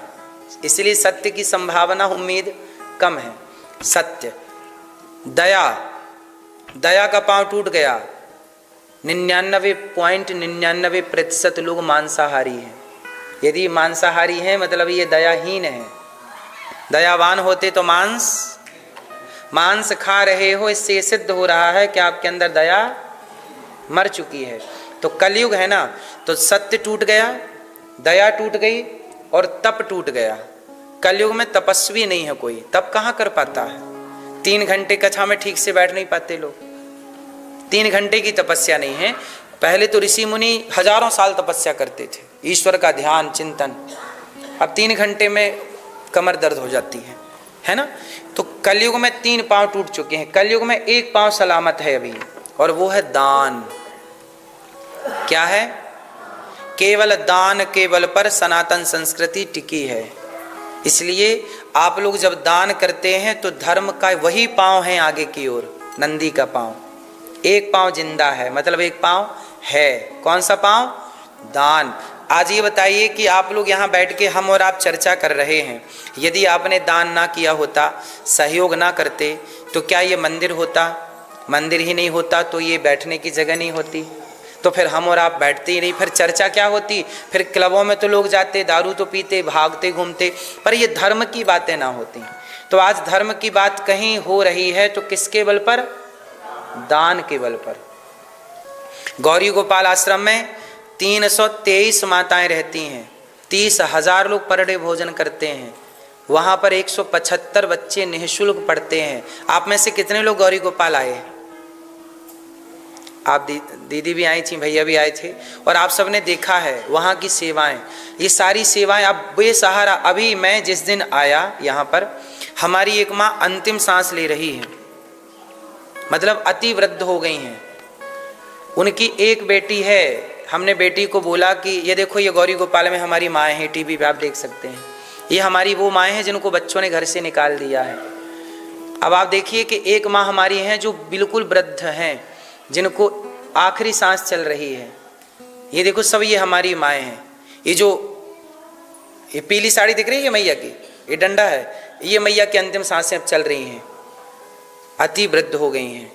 इसलिए सत्य की संभावना, उम्मीद कम है। सत्य, दया, दया का पांव टूट गया। 99.99% लोग मांसाहारी हैं। यदि मांसाहारी हैं मतलब ये दयाहीन है। दयावान होते तो मांस खा रहे हो, इससे सिद्ध हो रहा है कि आपके अंदर दया मर चुकी है। तो कलयुग है ना, तो सत्य टूट गया, दया टूट गई और तप टूट गया। कलयुग में तपस्वी नहीं है कोई, तप कहाँ कर पाता है? 3 घंटे कथा में ठीक से बैठ नहीं पाते लोग, 3 घंटे की तपस्या नहीं है। पहले तो ऋषि मुनि हजारों साल तपस्या करते थे, ईश्वर का ध्यान चिंतन। अब 3 घंटे में कमर दर्द हो जाती है ना। तो कलयुग में 3 पांव टूट चुके हैं। कलयुग में 1 पांव सलामत है अभी, और वो है दान। क्या है? केवल दान के बल पर सनातन संस्कृति टिकी है। इसलिए आप लोग जब दान करते हैं तो धर्म का वही पांव है आगे की ओर, नंदी का पांव। 1 पांव जिंदा है, मतलब 1 पांव है। कौन सा पांव? दान। आज ये बताइए कि आप लोग यहाँ बैठ के हम और आप चर्चा कर रहे हैं, यदि आपने दान ना किया होता, सहयोग ना करते, तो क्या ये मंदिर होता? मंदिर ही नहीं होता तो ये बैठने की जगह नहीं होती, तो फिर हम और आप बैठते ही नहीं, फिर चर्चा क्या होती? फिर क्लबों में तो लोग जाते, दारू तो पीते, भागते घूमते, पर ये धर्म की बातें ना होती। तो आज धर्म की बात कहीं हो रही है तो किसके बल पर? दान के बल पर। गौरी गोपाल आश्रम में 323 माताएं रहती हैं, 30,000 लोग पर डे भोजन करते हैं। वहाँ पर 175 बच्चे निःशुल्क पढ़ते हैं। आप में से कितने लोग गौरी गोपाल आए? आप दीदी भी आई थी, भैया भी आए थे, और आप सबने देखा है वहाँ की सेवाएं। ये सारी सेवाएं आप बेसहारा। अभी मैं जिस दिन आया यहाँ पर, हमारी एक माँ अंतिम सांस ले रही है, मतलब अति वृद्ध हो गई हैं। उनकी एक बेटी है। हमने बेटी को बोला कि ये देखो, ये गौरी गोपाल में हमारी माएँ हैं, टीवी पे आप देख सकते हैं, ये हमारी वो माएँ हैं जिनको बच्चों ने घर से निकाल दिया है। अब आप देखिए कि एक माँ हमारी हैं जो बिल्कुल वृद्ध हैं, जिनको आखिरी सांस चल रही है। ये देखो सब ये हमारी माएँ हैं। ये पीली साड़ी दिख रही है मैया की, ये डंडा है, ये मैया की अंतिम सांसें अब चल रही हैं, अति वृद्ध हो गई हैं।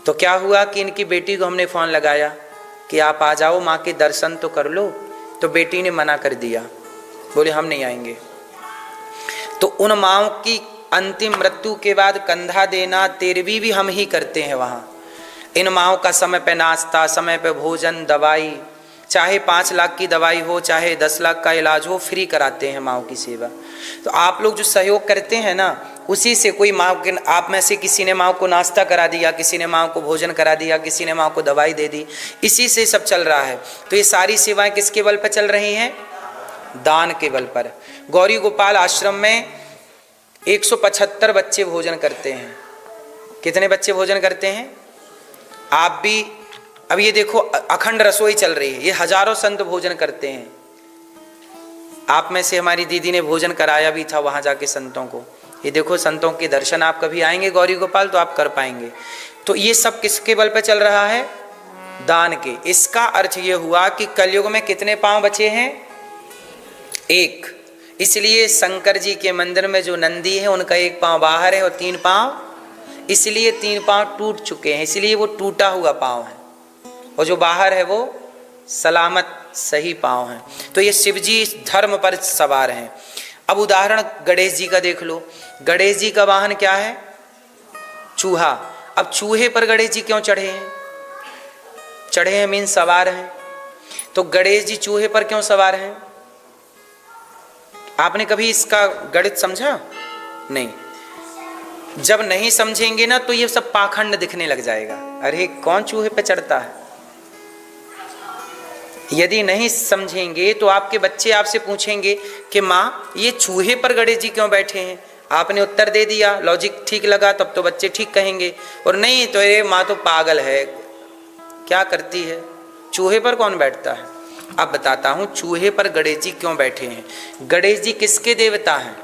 तो क्या हुआ कि इनकी बेटी को हमने फ़ोन लगाया कि आप आ जाओ, माँ के दर्शन तो कर लो। तो बेटी ने मना कर दिया, बोले हम नहीं आएंगे। तो उन माँओं की अंतिम मृत्यु के बाद कंधा देना, तेरवी भी हम ही करते हैं वहाँ। इन माँओं का समय पे नाश्ता, समय पे भोजन, दवाई, चाहे 5 लाख की दवाई हो, चाहे 10 लाख का इलाज हो, फ्री कराते हैं माँओं की सेवा। तो आप लोग जो सहयोग करते हैं ना, उसी से कोई माँ के, आप में से किसी ने माँ को नाश्ता करा दिया, किसी ने माँ को भोजन करा दिया, किसी ने माँ को दवाई दे दी, इसी से सब चल रहा है। तो ये सारी सेवाएं किसके बल पर चल रही हैं? दान के बल पर। गौरी गोपाल आश्रम में 175 बच्चे भोजन करते हैं। कितने बच्चे भोजन करते हैं? आप भी, अब ये देखो अखंड रसोई चल रही है, ये हजारों संत भोजन करते हैं। आप में से हमारी दीदी ने भोजन कराया भी था वहाँ जाके संतों को। ये देखो संतों के दर्शन, आप कभी आएंगे गौरी गोपाल तो आप कर पाएंगे। तो ये सब किसके बल पे चल रहा है? दान के। इसका अर्थ ये हुआ कि कलयुग में कितने पांव बचे हैं? 1। इसलिए शंकर जी के मंदिर में जो नंदी है उनका 1 पांव बाहर है और 3 पांव, इसलिए 3 पांव टूट चुके हैं, इसलिए वो टूटा हुआ पांव है, और जो बाहर है वो सलामत सही पांव है। तो ये शिव जी धर्म पर सवार हैं। अब उदाहरण गणेश जी का देख लो। गणेश जी का वाहन क्या है? चूहा। अब चूहे पर गणेश जी क्यों चढ़े हैं? चढ़े हैं मीन सवार हैं। तो गणेश जी चूहे पर क्यों सवार हैं? आपने कभी इसका गणित समझा? नहीं। जब नहीं समझेंगे ना तो ये सब पाखंड दिखने लग जाएगा, अरे कौन चूहे पे चढ़ता है। यदि नहीं समझेंगे तो आपके बच्चे आपसे पूछेंगे कि माँ ये चूहे पर गणेश जी क्यों बैठे हैं? आपने उत्तर दे दिया, लॉजिक ठीक लगा, तब तो बच्चे ठीक कहेंगे। और नहीं तो ये माँ तो पागल है, क्या करती है, चूहे पर कौन बैठता है। अब बताता हूं चूहे पर गणेश जी क्यों बैठे हैं। गणेश जी किसके देवता हैं?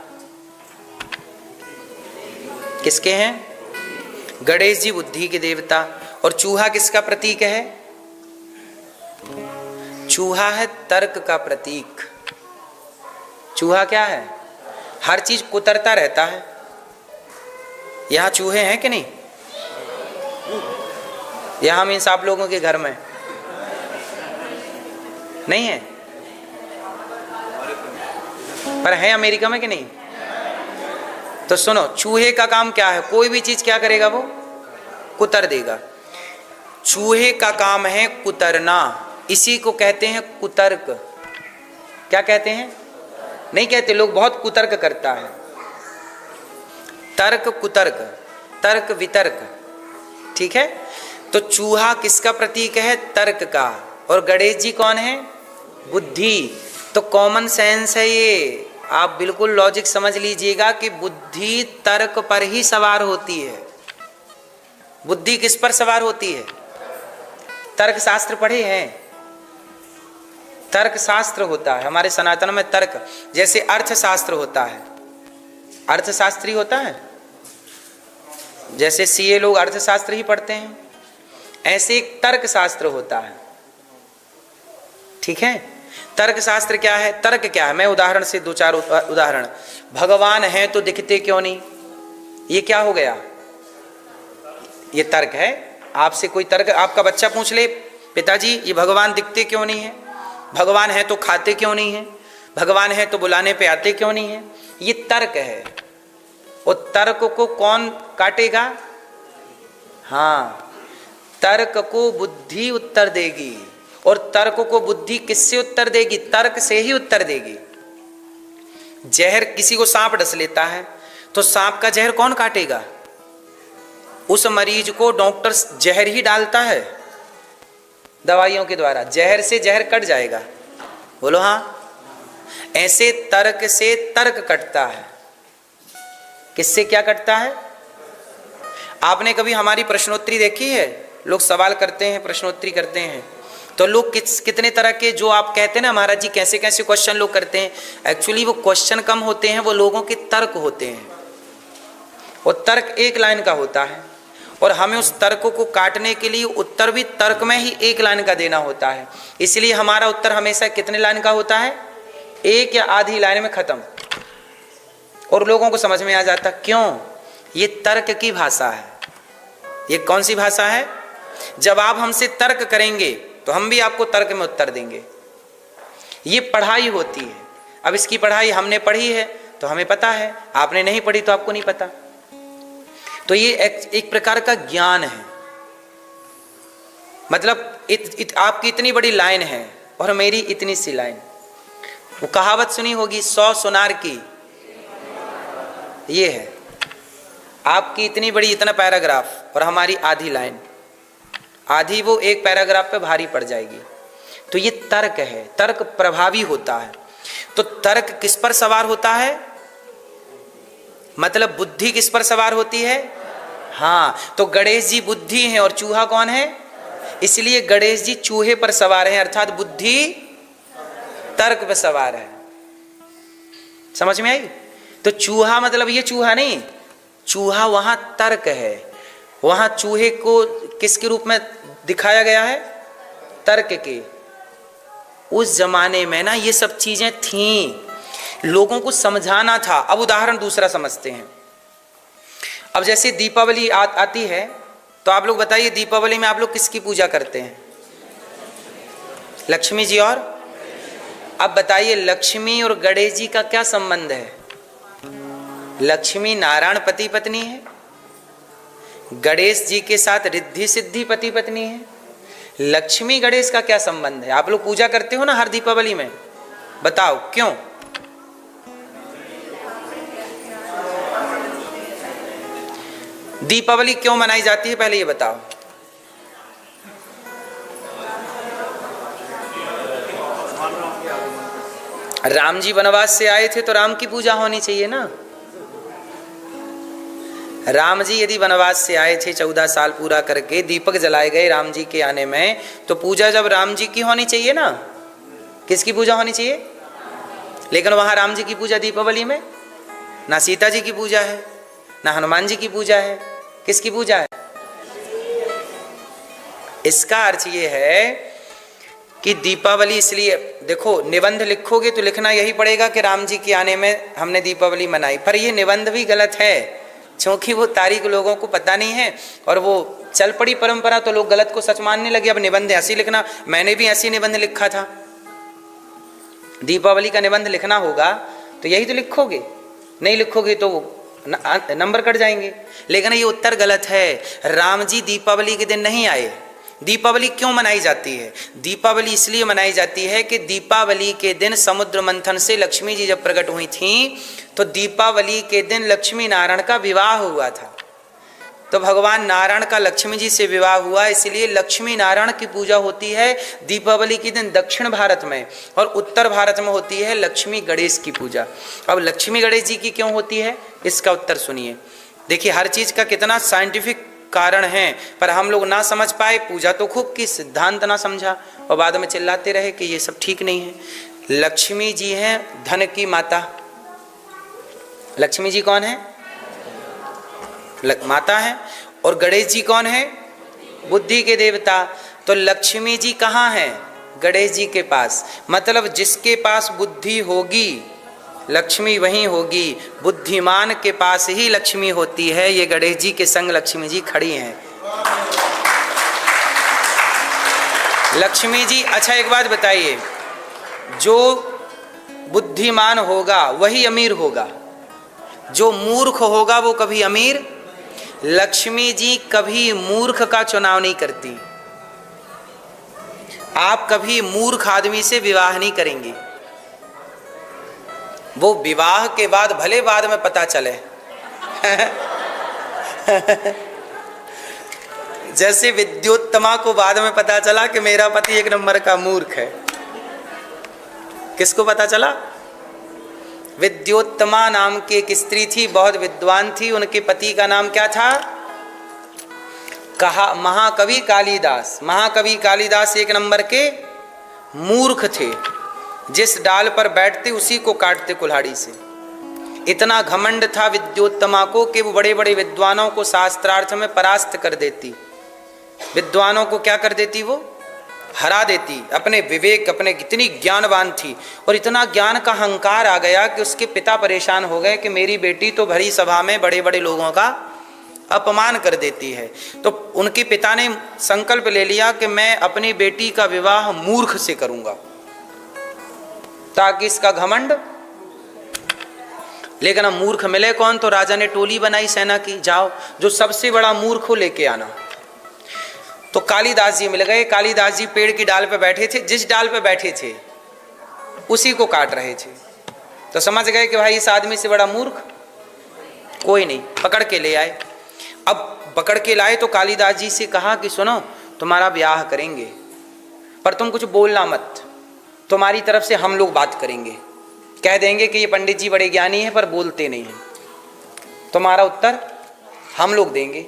किसके हैं? गणेश जी बुद्धि के देवता। और चूहा किसका प्रतीक है? चूहा है तर्क का प्रतीक। चूहा क्या है? हर चीज कुतरता रहता है। यहां चूहे हैं कि नहीं? यहां मीन्स आप लोगों के घर में नहीं है, पर है अमेरिका में कि नहीं? तो सुनो, चूहे का काम क्या है? कोई भी चीज क्या करेगा? वो कुतर देगा। चूहे का काम है कुतरना, इसी को कहते हैं कुतर्क। क्या कहते हैं? नहीं कहते, लोग बहुत कुतर्क करता है। तर्क कुतर्क, तर्क वितर्क, ठीक है। तो चूहा किसका प्रतीक है? तर्क का। और गणेश जी कौन है? बुद्धि। तो कॉमन सेंस है ये, आप बिल्कुल लॉजिक समझ लीजिएगा कि बुद्धि तर्क पर ही सवार होती है। बुद्धि किस पर सवार होती है? तर्क शास्त्र पढ़े हैं? तर्क शास्त्र होता है हमारे सनातन में। तर्क जैसे अर्थशास्त्र होता है, अर्थशास्त्री होता है, जैसे सीए लोग अर्थशास्त्र ही पढ़ते हैं, ऐसे एक तर्क शास्त्र होता है, ठीक है। तर्क शास्त्र क्या है? तर्क क्या है? मैं उदाहरण से 2-4 उदाहरण। भगवान है तो दिखते क्यों नहीं? ये क्या हो गया? ये तर्क है। आपसे कोई तर्क, आपका बच्चा पूछ ले, पिताजी ये भगवान दिखते क्यों नहीं है? भगवान है तो खाते क्यों नहीं है? भगवान है तो बुलाने पे आते क्यों नहीं है? ये तर्क है। और तर्क को कौन काटेगा? हाँ, तर्क को बुद्धि उत्तर देगी। और तर्क को बुद्धि किससे उत्तर देगी? तर्क से ही उत्तर देगी। जहर, किसी को सांप डस लेता है तो सांप का जहर कौन काटेगा? उस मरीज को डॉक्टर जहर ही डालता है दवाइयों के द्वारा, जहर से जहर कट जाएगा। बोलो हाँ। ऐसे तर्क से तर्क कटता है। किससे क्या कटता है? आपने कभी हमारी प्रश्नोत्तरी देखी है? लोग सवाल करते हैं, प्रश्नोत्तरी करते हैं, तो लोग कितने तरह के, जो आप कहते हैं ना महाराज जी कैसे कैसे क्वेश्चन लोग करते हैं, एक्चुअली वो क्वेश्चन कम होते हैं, वो लोगों के तर्क होते हैं। और तर्क 1 लाइन का होता है, और हमें उस तर्क को काटने के लिए उत्तर भी तर्क में ही 1 लाइन का देना होता है। इसलिए हमारा उत्तर हमेशा कितने लाइन का होता है? 1 या आधी लाइन में खत्म। और लोगों को समझ में आ जाता, क्यों? ये तर्क की भाषा है। ये कौन सी भाषा है? जब आप हमसे तर्क करेंगे तो हम भी आपको तर्क में उत्तर देंगे। ये पढ़ाई होती है। अब इसकी पढ़ाई हमने पढ़ी है तो हमें पता है, आपने नहीं पढ़ी तो आपको नहीं पता। तो ये एक प्रकार का ज्ञान है। मतलब आपकी इतनी बड़ी लाइन है और मेरी इतनी सी लाइन। वो कहावत सुनी होगी 100 सुनार की, ये है। आपकी इतनी बड़ी इतना पैराग्राफ और हमारी आधी लाइन, आधी वो एक पैराग्राफ पे भारी पड़ जाएगी। तो ये तर्क है, तर्क प्रभावी होता है। तो तर्क किस पर सवार होता है? मतलब बुद्धि किस पर सवार होती है? हाँ, तो गणेश जी बुद्धि हैं और चूहा कौन है? इसलिए गणेश जी चूहे पर सवार हैं, अर्थात बुद्धि तर्क पर सवार है। समझ में आई? तो चूहा मतलब ये चूहा नहीं, चूहा वहां तर्क है। वहां चूहे को किसके रूप में दिखाया गया है? तर्क के। उस जमाने में ना ये सब चीजें थीं, लोगों को समझाना था। अब उदाहरण दूसरा समझते हैं। अब जैसे दीपावली आती है, तो आप लोग बताइए दीपावली में आप लोग किसकी पूजा करते हैं? लक्ष्मी जी। और अब बताइए लक्ष्मी और गणेश जी का क्या संबंध है? लक्ष्मी नारायण पति पत्नी है, गणेश जी के साथ रिद्धि सिद्धि पति पत्नी है। लक्ष्मी गणेश का क्या संबंध है? आप लोग पूजा करते हो ना हर दीपावली में, बताओ क्यों? दीपावली क्यों मनाई जाती है, पहले ये बताओ। राम जी वनवास से आए थे तो राम की पूजा होनी चाहिए ना। राम जी यदि वनवास से आए थे 14 साल पूरा करके, दीपक जलाए गए राम जी के आने में, तो पूजा जब राम जी की होनी चाहिए ना। किसकी पूजा होनी चाहिए? लेकिन वहां राम जी की पूजा दीपावली में ना सीता जी की पूजा है, ना हनुमान जी की पूजा है। किसकी पूजा है? इसका अर्थ ये है कि दीपावली, इसलिए देखो निबंध लिखोगे तो लिखना यही पड़ेगा कि राम जी के आने में हमने दीपावली मनाई। पर ये निबंध भी गलत है, क्योंकि वो तारीख लोगों को पता नहीं है और वो चल पड़ी परंपरा, तो लोग गलत को सच मानने लगे। अब निबंध ऐसे लिखना, मैंने भी ऐसी निबंध लिखा था। दीपावली का निबंध लिखना होगा तो यही तो लिखोगे, नहीं लिखोगे तो नंबर कट जाएंगे। लेकिन ये उत्तर गलत है। राम जी दीपावली के दिन नहीं आए। दीपावली क्यों मनाई जाती है? दीपावली इसलिए मनाई जाती है कि दीपावली के दिन समुद्र मंथन से लक्ष्मी जी जब प्रकट हुई थीं, तो दीपावली के दिन लक्ष्मी नारायण का विवाह हुआ था। तो भगवान नारायण का लक्ष्मी जी से विवाह हुआ, इसलिए लक्ष्मी नारायण की पूजा होती है दीपावली के दिन दक्षिण भारत में, और उत्तर भारत में होती है लक्ष्मी गणेश की पूजा। अब लक्ष्मी गणेश जी की क्यों होती है, इसका उत्तर सुनिए। देखिए हर चीज का कितना साइंटिफिक कारण है, पर हम लोग ना समझ पाए। पूजा तो खूब की, सिद्धांत ना समझा और बाद में चिल्लाते रहे कि ये सब ठीक नहीं है। लक्ष्मी जी हैं धन की माता। लक्ष्मी जी कौन है? माता है। और गणेश जी कौन है? बुद्धि के देवता। तो लक्ष्मी जी कहाँ हैं? गणेश जी के पास। मतलब जिसके पास बुद्धि होगी लक्ष्मी वहीं होगी। बुद्धिमान के पास ही लक्ष्मी होती है। ये गणेश जी के संग लक्ष्मी जी खड़ी हैं। लक्ष्मी जी, अच्छा एक बात बताइए, जो बुद्धिमान होगा वही अमीर होगा, जो मूर्ख होगा वो कभी अमीर। लक्ष्मी जी कभी मूर्ख का चुनाव नहीं करती। आप कभी मूर्ख आदमी से विवाह नहीं करेंगे। वो विवाह के बाद भले बाद में पता चले जैसे विद्योत्तमा को बाद में पता चला कि मेरा पति एक नंबर का मूर्ख है। किसको पता चला? विद्योत्तमा नाम की एक स्त्री थी, बहुत विद्वान थी। उनके पति का नाम क्या था? कहा महाकवि कालिदास। महाकवि कालिदास एक नंबर के मूर्ख थे। जिस डाल पर बैठते उसी को काटते कुल्हाड़ी से। इतना घमंड था विद्योत्तमा को कि वो बड़े बड़े विद्वानों को शास्त्रार्थ में परास्त कर देती। विद्वानों को क्या कर देती? वो हरा देती। अपने विवेक, अपने इतनी ज्ञानवान थी और इतना ज्ञान का अहंकार आ गया कि उसके पिता परेशान हो गए कि मेरी बेटी तो भरी सभा में बड़े बड़े लोगों का अपमान कर देती है। तो उनके पिता ने संकल्प ले लिया कि मैं अपनी बेटी का विवाह मूर्ख से करूंगा ताकि इसका घमंड। लेकिन अब मूर्ख मिले कौन, तो राजा ने टोली बनाई सेना की, जाओ जो सबसे बड़ा मूर्ख हो लेके आना। तो कालिदास जी मिल गए। कालिदास जी पेड़ की डाल पे बैठे थे, जिस डाल पे बैठे थे उसी को काट रहे थे। तो समझ गए कि भाई इस आदमी से बड़ा मूर्ख कोई नहीं, पकड़ के ले आए। अब पकड़ के लाए तो कालिदास जी से कहा कि सुनो, तुम्हारा ब्याह करेंगे पर तुम कुछ बोलना मत, तुम्हारी तरफ से हम लोग बात करेंगे, कह देंगे कि ये पंडित जी बड़े ज्ञानी हैं पर बोलते नहीं हैं, तुम्हारा उत्तर हम लोग देंगे।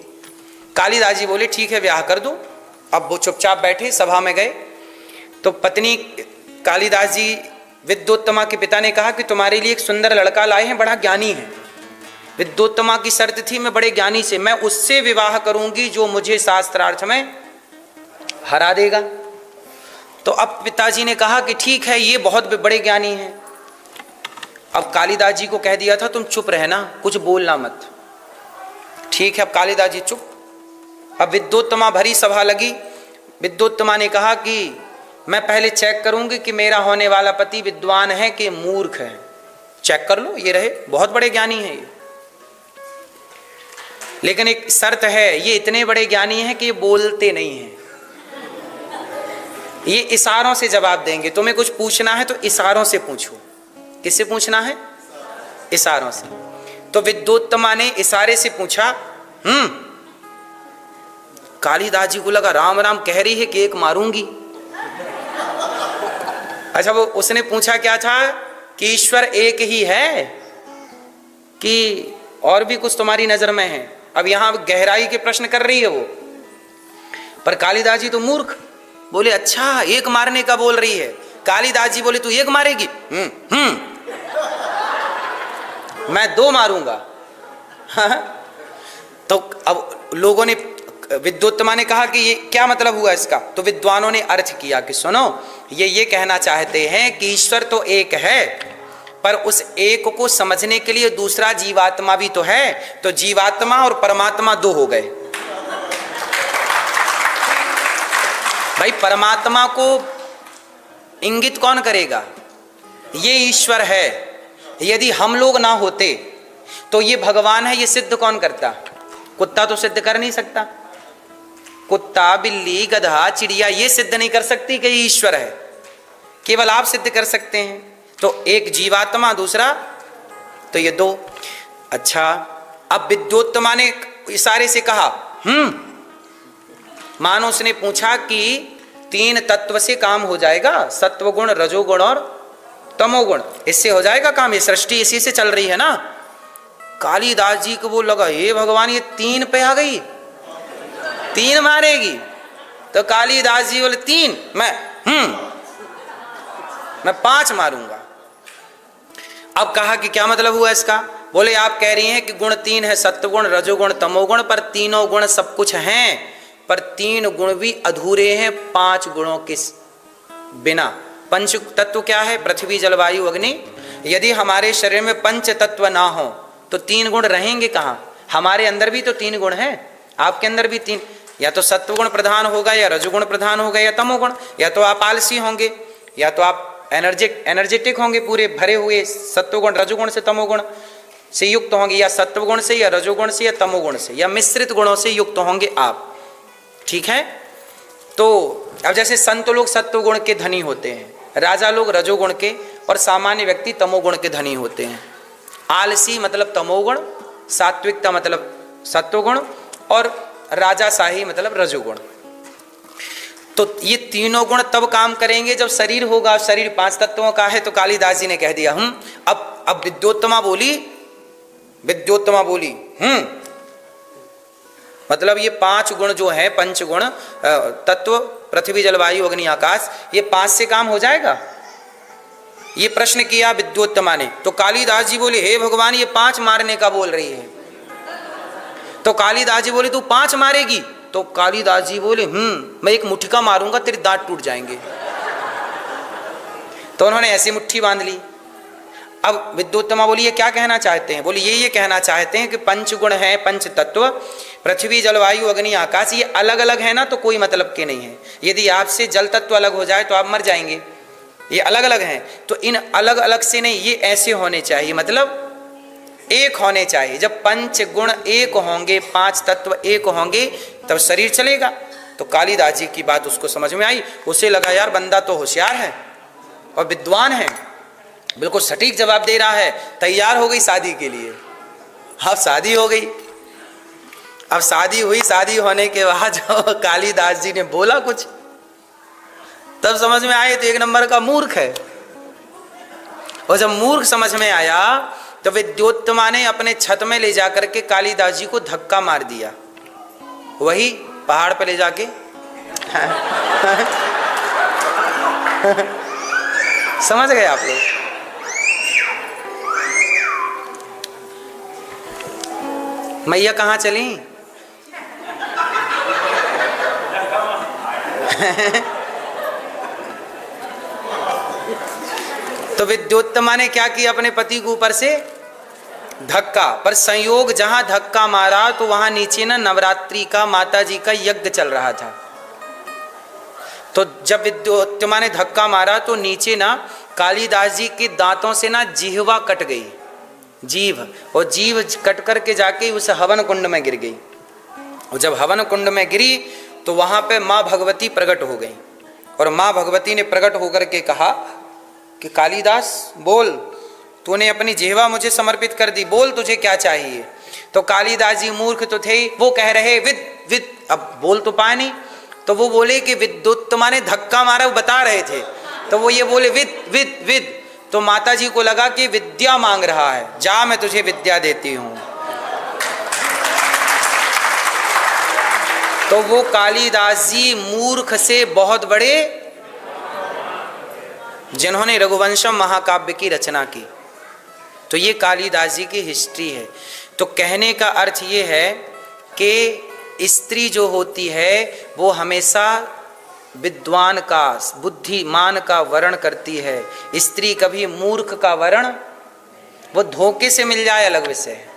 कालिदास जी बोले ठीक है ब्याह कर दो। अब वो चुपचाप बैठे, सभा में गए तो पत्नी कालिदास जी विद्योत्तमा के पिता ने कहा कि तुम्हारे लिए एक सुंदर लड़का लाए हैं, बड़ा ज्ञानी है। विद्योत्तमा की शर्त थी मैं बड़े ज्ञानी से, मैं उससे विवाह करूंगी जो मुझे शास्त्रार्थ में हरा देगा। तो अब पिताजी ने कहा कि ठीक है, ये बहुत बड़े ज्ञानी हैं। अब कालिदास जी को कह दिया था तुम चुप रहना, कुछ बोलना मत। ठीक है, अब कालिदास जी चुप। अब विद्योत्तमा भरी सभा लगी। विद्योत्तमा ने कहा कि मैं पहले चेक करूंगी कि मेरा होने वाला पति विद्वान है कि मूर्ख है, चेक कर लो, ये रहे बहुत बड़े ज्ञानी हैं ये, लेकिन एक शर्त है, ये इतने बड़े ज्ञानी हैं कि ये बोलते नहीं हैं, ये इशारों से जवाब देंगे। तुम्हें कुछ पूछना है तो इशारों से पूछो। किससे पूछना है? इशारों से। तो विद्योत्तमा ने इशारे से पूछा। कालिदास जी को लगा राम राम कह रही है कि एक मारूंगी। अच्छा, वो उसने पूछा क्या था कि ईश्वर एक ही है कि और भी कुछ तुम्हारी नजर में है? अब यहां गहराई के प्रश्न कर रही है वो, पर कालिदास जी तो मूर्ख बोले अच्छा एक मारने का बोल रही है। कालिदास जी बोले तू एक मारेगी? मैं 2 मारूंगा। तो अब लोगों ने, विद्योत्तमा ने कहा कि ये क्या मतलब हुआ इसका? तो विद्वानों ने अर्थ किया कि सुनो, ये कहना चाहते हैं कि ईश्वर तो एक है पर उस एक को समझने के लिए दूसरा जीवात्मा भी तो है, तो जीवात्मा और परमात्मा 2 हो गए। भाई परमात्मा को इंगित कौन करेगा? ये ईश्वर है। यदि हम लोग ना होते तो ये भगवान है, ये सिद्ध कौन करता? कुत्ता तो सिद्ध कर नहीं सकता, कुत्ता बिल्ली गधा चिड़िया ये सिद्ध नहीं कर सकती कि ये ईश्वर है, केवल आप सिद्ध कर सकते हैं। तो एक जीवात्मा, दूसरा तो ये 2। अच्छा, अब विद्योत्तमा ने इशारे से कहा मानो उसने पूछा कि 3 तत्व से काम हो जाएगा, सत्वगुण रजोगुण और तमोगुण, इससे हो जाएगा काम, ये सृष्टि इसी से चल रही है ना। कालिदास जी को वो लगा हे भगवान ये 3 पे आ गई, 3 मारेगी। तो कालिदास जी बोले 3 मैं 5 मारूंगा। अब कहा कि क्या मतलब हुआ इसका? बोले आप कह रही हैं कि गुण 3 है, सत्वगुण रजोगुण तमोगुण, पर तीनों गुण सब कुछ हैं, पर 3 गुण भी अधूरे हैं 5 गुणों के बिना। पंच तत्व क्या है? पृथ्वी जल वायु अग्नि। यदि हमारे शरीर में 5 तत्व ना हो तो 3 गुण रहेंगे कहाँ? हमारे अंदर भी तो 3 गुण हैं, आपके अंदर भी 3, या तो सत्वगुण प्रधान होगा या रजोगुण प्रधान होगा या तमोगुण, या तो आप आलसी होंगे या तो आप एनर्जेटिक होंगे, पूरे भरे हुए सत्वगुण रजोगुण से तमोगुण से युक्त होंगे, या सत्वगुण से या रजोगुण से या तमोगुण से या मिश्रित गुणों से युक्त होंगे आप। ठीक है, तो अब जैसे संत लोग सत्वगुण के धनी होते हैं, राजा लोग रजोगुण के, और सामान्य व्यक्ति तमोगुण के धनी होते हैं। आलसी मतलब तमोगुण, सात्विकता मतलब सत्वगुण, और राजाशाही मतलब रजोगुण। तो ये तीनों गुण तब काम करेंगे जब शरीर होगा। शरीर 5 तत्वों का है। तो कालिदास जी ने कह दिया अब विद्योत्तमा बोली मतलब ये 5 गुण जो है, पंच गुण तत्व पृथ्वी जलवायु अग्नि आकाश, ये 5 से काम हो जाएगा? ये प्रश्न किया विद्योत्तमा ने। तो कालिदास जी बोले हे भगवान ये 5 मारने का बोल रही है। तो कालिदास जी बोले तू 5 मारेगी? तो कालिदास जी बोले मैं एक मुट्ठिका मारूंगा तेरे दांत टूट जाएंगे। तो उन्होंने ऐसी मुट्ठी बांध ली। अब विद्योत्तमा बोली ये क्या कहना चाहते हैं? बोली ये कहना चाहते हैं कि 5 गुण है, 5 तत्व पृथ्वी जलवायु अग्नि आकाश, ये अलग अलग है ना तो कोई मतलब के नहीं है। यदि आपसे जल तत्व अलग हो जाए तो आप मर जाएंगे। ये अलग अलग हैं, तो इन अलग अलग से नहीं, ये ऐसे होने चाहिए। मतलब एक होने चाहिए। जब पंच गुण एक होंगे, पांच तत्व एक होंगे, तब शरीर चलेगा। तो कालिदास जी की बात उसको समझ में आई। उसे लगा यार बंदा तो होशियार है और विद्वान है, बिल्कुल सटीक जवाब दे रहा है। तैयार हो गई शादी के लिए। अब शादी हो गई। अब शादी हुई, शादी होने के बाद जो कालिदास जी ने बोला कुछ, तब समझ में आए तो एक नंबर का मूर्ख है। और जब मूर्ख समझ में आया तो विद्योत्तमा ने अपने छत में ले जाकर के कालिदास जी को धक्का मार दिया, वही पहाड़ पे ले जाके। समझ गए आप लोग? मैया कहाँ चली? तो विद्योत्तमा ने क्या किया, अपने पति को ऊपर से धक्का। पर संयोग जहां धक्का मारा तो वहां नीचे ना नवरात्रि का माता जी का यज्ञ चल रहा था। तो जब विद्योत्तमा ने धक्का मारा तो नीचे ना कालिदास जी के दांतों से ना जिह्वा कट गई, जीभ, और जीभ कट करके जाके उस हवन कुंड में गिर गई। और जब हवन कुंड में गिरी तो वहां पे माँ भगवती प्रकट हो गई। और माँ भगवती ने प्रकट होकर के कहा कि कालिदास बोल, तूने अपनी जिह्वा मुझे समर्पित कर दी, बोल तुझे क्या चाहिए। तो कालिदास जी मूर्ख तो थे, वो कह रहे विद विद, अब बोल तो पाए नहीं। तो वो बोले कि विद्योत्तमा ने धक्का मारा, वो बता रहे थे। तो वो ये बोले विद विद विद। तो माता जी को लगा कि विद्या मांग रहा है, जा मैं तुझे विद्या देती हूं। तो वो कालिदास जी मूर्ख से बहुत बड़े, जिन्होंने रघुवंशम महाकाव्य की रचना की। तो ये कालिदास जी की हिस्ट्री है। तो कहने का अर्थ ये है कि स्त्री जो होती है वो हमेशा विद्वान का, बुद्धिमान का वर्ण करती है। स्त्री कभी मूर्ख का वर्ण, वो धोखे से मिल जाए अलग विषय है।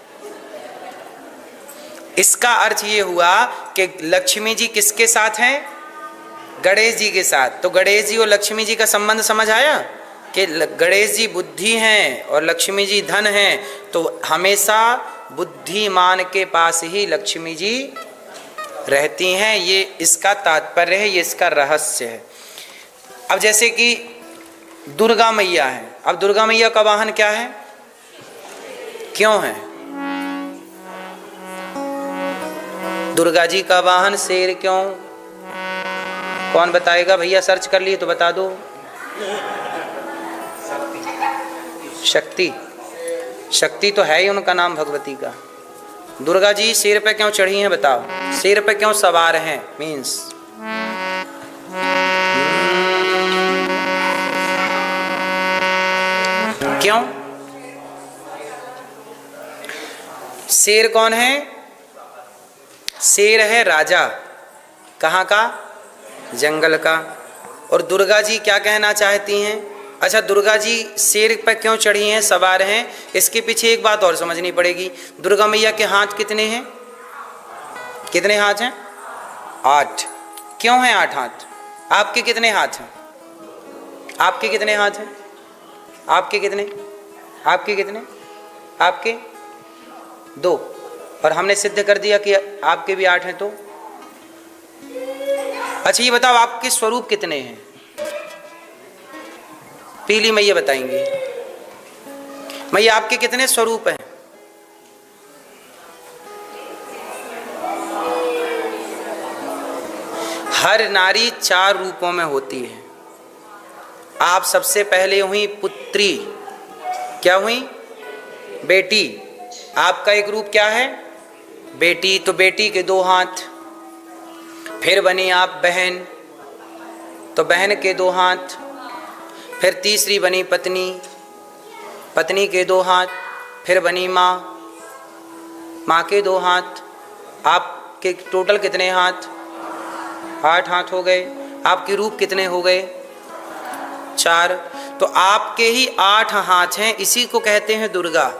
इसका अर्थ ये हुआ कि लक्ष्मी जी किसके साथ हैं? गणेश जी के साथ। तो गणेश जी और लक्ष्मी जी का संबंध समझ आया कि गणेश जी बुद्धि हैं और लक्ष्मी जी धन हैं। तो हमेशा बुद्धिमान के पास ही लक्ष्मी जी रहती हैं। ये इसका तात्पर्य है, ये इसका रहस्य है। अब जैसे कि दुर्गा मैया है। अब दुर्गा मैया का वाहन क्या है, क्यों है? दुर्गा जी का वाहन शेर क्यों? कौन बताएगा भैया? सर्च कर लिए तो बता दो। शक्ति, शक्ति तो है ही उनका नाम भगवती का। दुर्गा जी शेर पे क्यों चढ़ी हैं बताओ? शेर पे क्यों सवार हैं? मीन्स क्यों? शेर कौन है? शेर है राजा। कहाँ का? जंगल का। और दुर्गा जी क्या कहना चाहती हैं? अच्छा, दुर्गा जी शेर पर क्यों चढ़ी हैं, सवार हैं? इसके पीछे एक बात और समझनी पड़ेगी। दुर्गा मैया के हाथ कितने हैं? कितने हाथ हैं? 8। क्यों हैं 8 हाथ? आपके कितने हाथ हैं? आपके कितने हाथ हैं? आपके कितने? आपके कितने? आपके 2। और हमने सिद्ध कर दिया कि आपके भी 8 हैं। तो अच्छा ये बताओ आपके स्वरूप कितने हैं? पीली मैया बताएंगे। मैया आपके कितने स्वरूप हैं? हर नारी 4 रूपों में होती है। आप सबसे पहले हुई पुत्री। क्या हुई? बेटी। आपका एक रूप क्या है? बेटी। तो बेटी के 2 हाथ। फिर बनी आप बहन, तो बहन के 2 हाथ। फिर तीसरी बनी पत्नी, पत्नी के 2 हाथ। फिर बनी माँ, माँ के 2 हाथ। आपके टोटल कितने हाथ? 8 हाथ हो गए। आपके रूप कितने हो गए? 4। तो आपके ही 8 हाथ हैं, इसी को कहते हैं दुर्गा।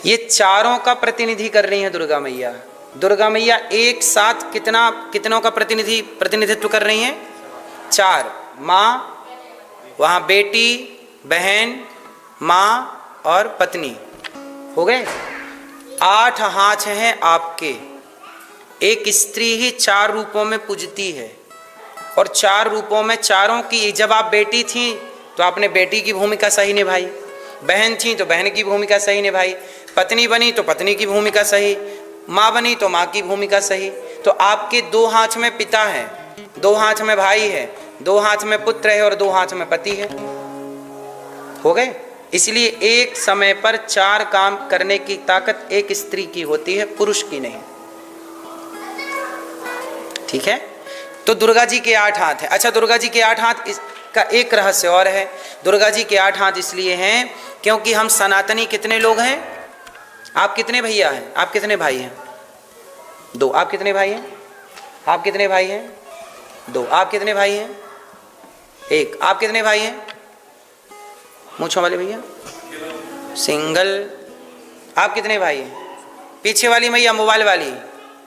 ये चारों का प्रतिनिधि कर रही हैं दुर्गा मैया। दुर्गा मैया एक साथ कितनों का प्रतिनिधित्व कर रही हैं? 4। माँ, वहाँ बेटी, बहन, माँ और पत्नी, हो गए 8 हाथ हैं आपके। एक स्त्री ही 4 रूपों में पूजती है, और 4 रूपों में चारों की, जब आप बेटी थी तो आपने बेटी की भूमिका सही निभाई, बहन थी तो बहन की भूमिका सही निभाई, पत्नी बनी तो पत्नी की भूमिका सही, माँ बनी तो माँ की भूमिका सही। तो आपके 2 हाथ में पिता है, 2 हाथ में भाई है, 2 हाथ में पुत्र है और 2 हाथ में पति है, हो गए। इसलिए एक समय पर 4 काम करने की ताकत एक स्त्री की होती है, पुरुष की नहीं। ठीक है, तो दुर्गा जी के 8 हाथ हैं। अच्छा, दुर्गा जी के 8 हाथ का एक रहस्य और है। दुर्गा जी के 8 हाथ इसलिए हैं क्योंकि हम सनातनी कितने लोग हैं? आप कितने भैया हैं? आप कितने भाई हैं? 2। आप कितने भाई हैं? आप कितने भाई हैं? 2। आप कितने भाई हैं? 1। आप कितने भाई हैं? मूंछों वाले भैया सिंगल। आप कितने भाई हैं? पीछे वाली मैया मोबाइल वाली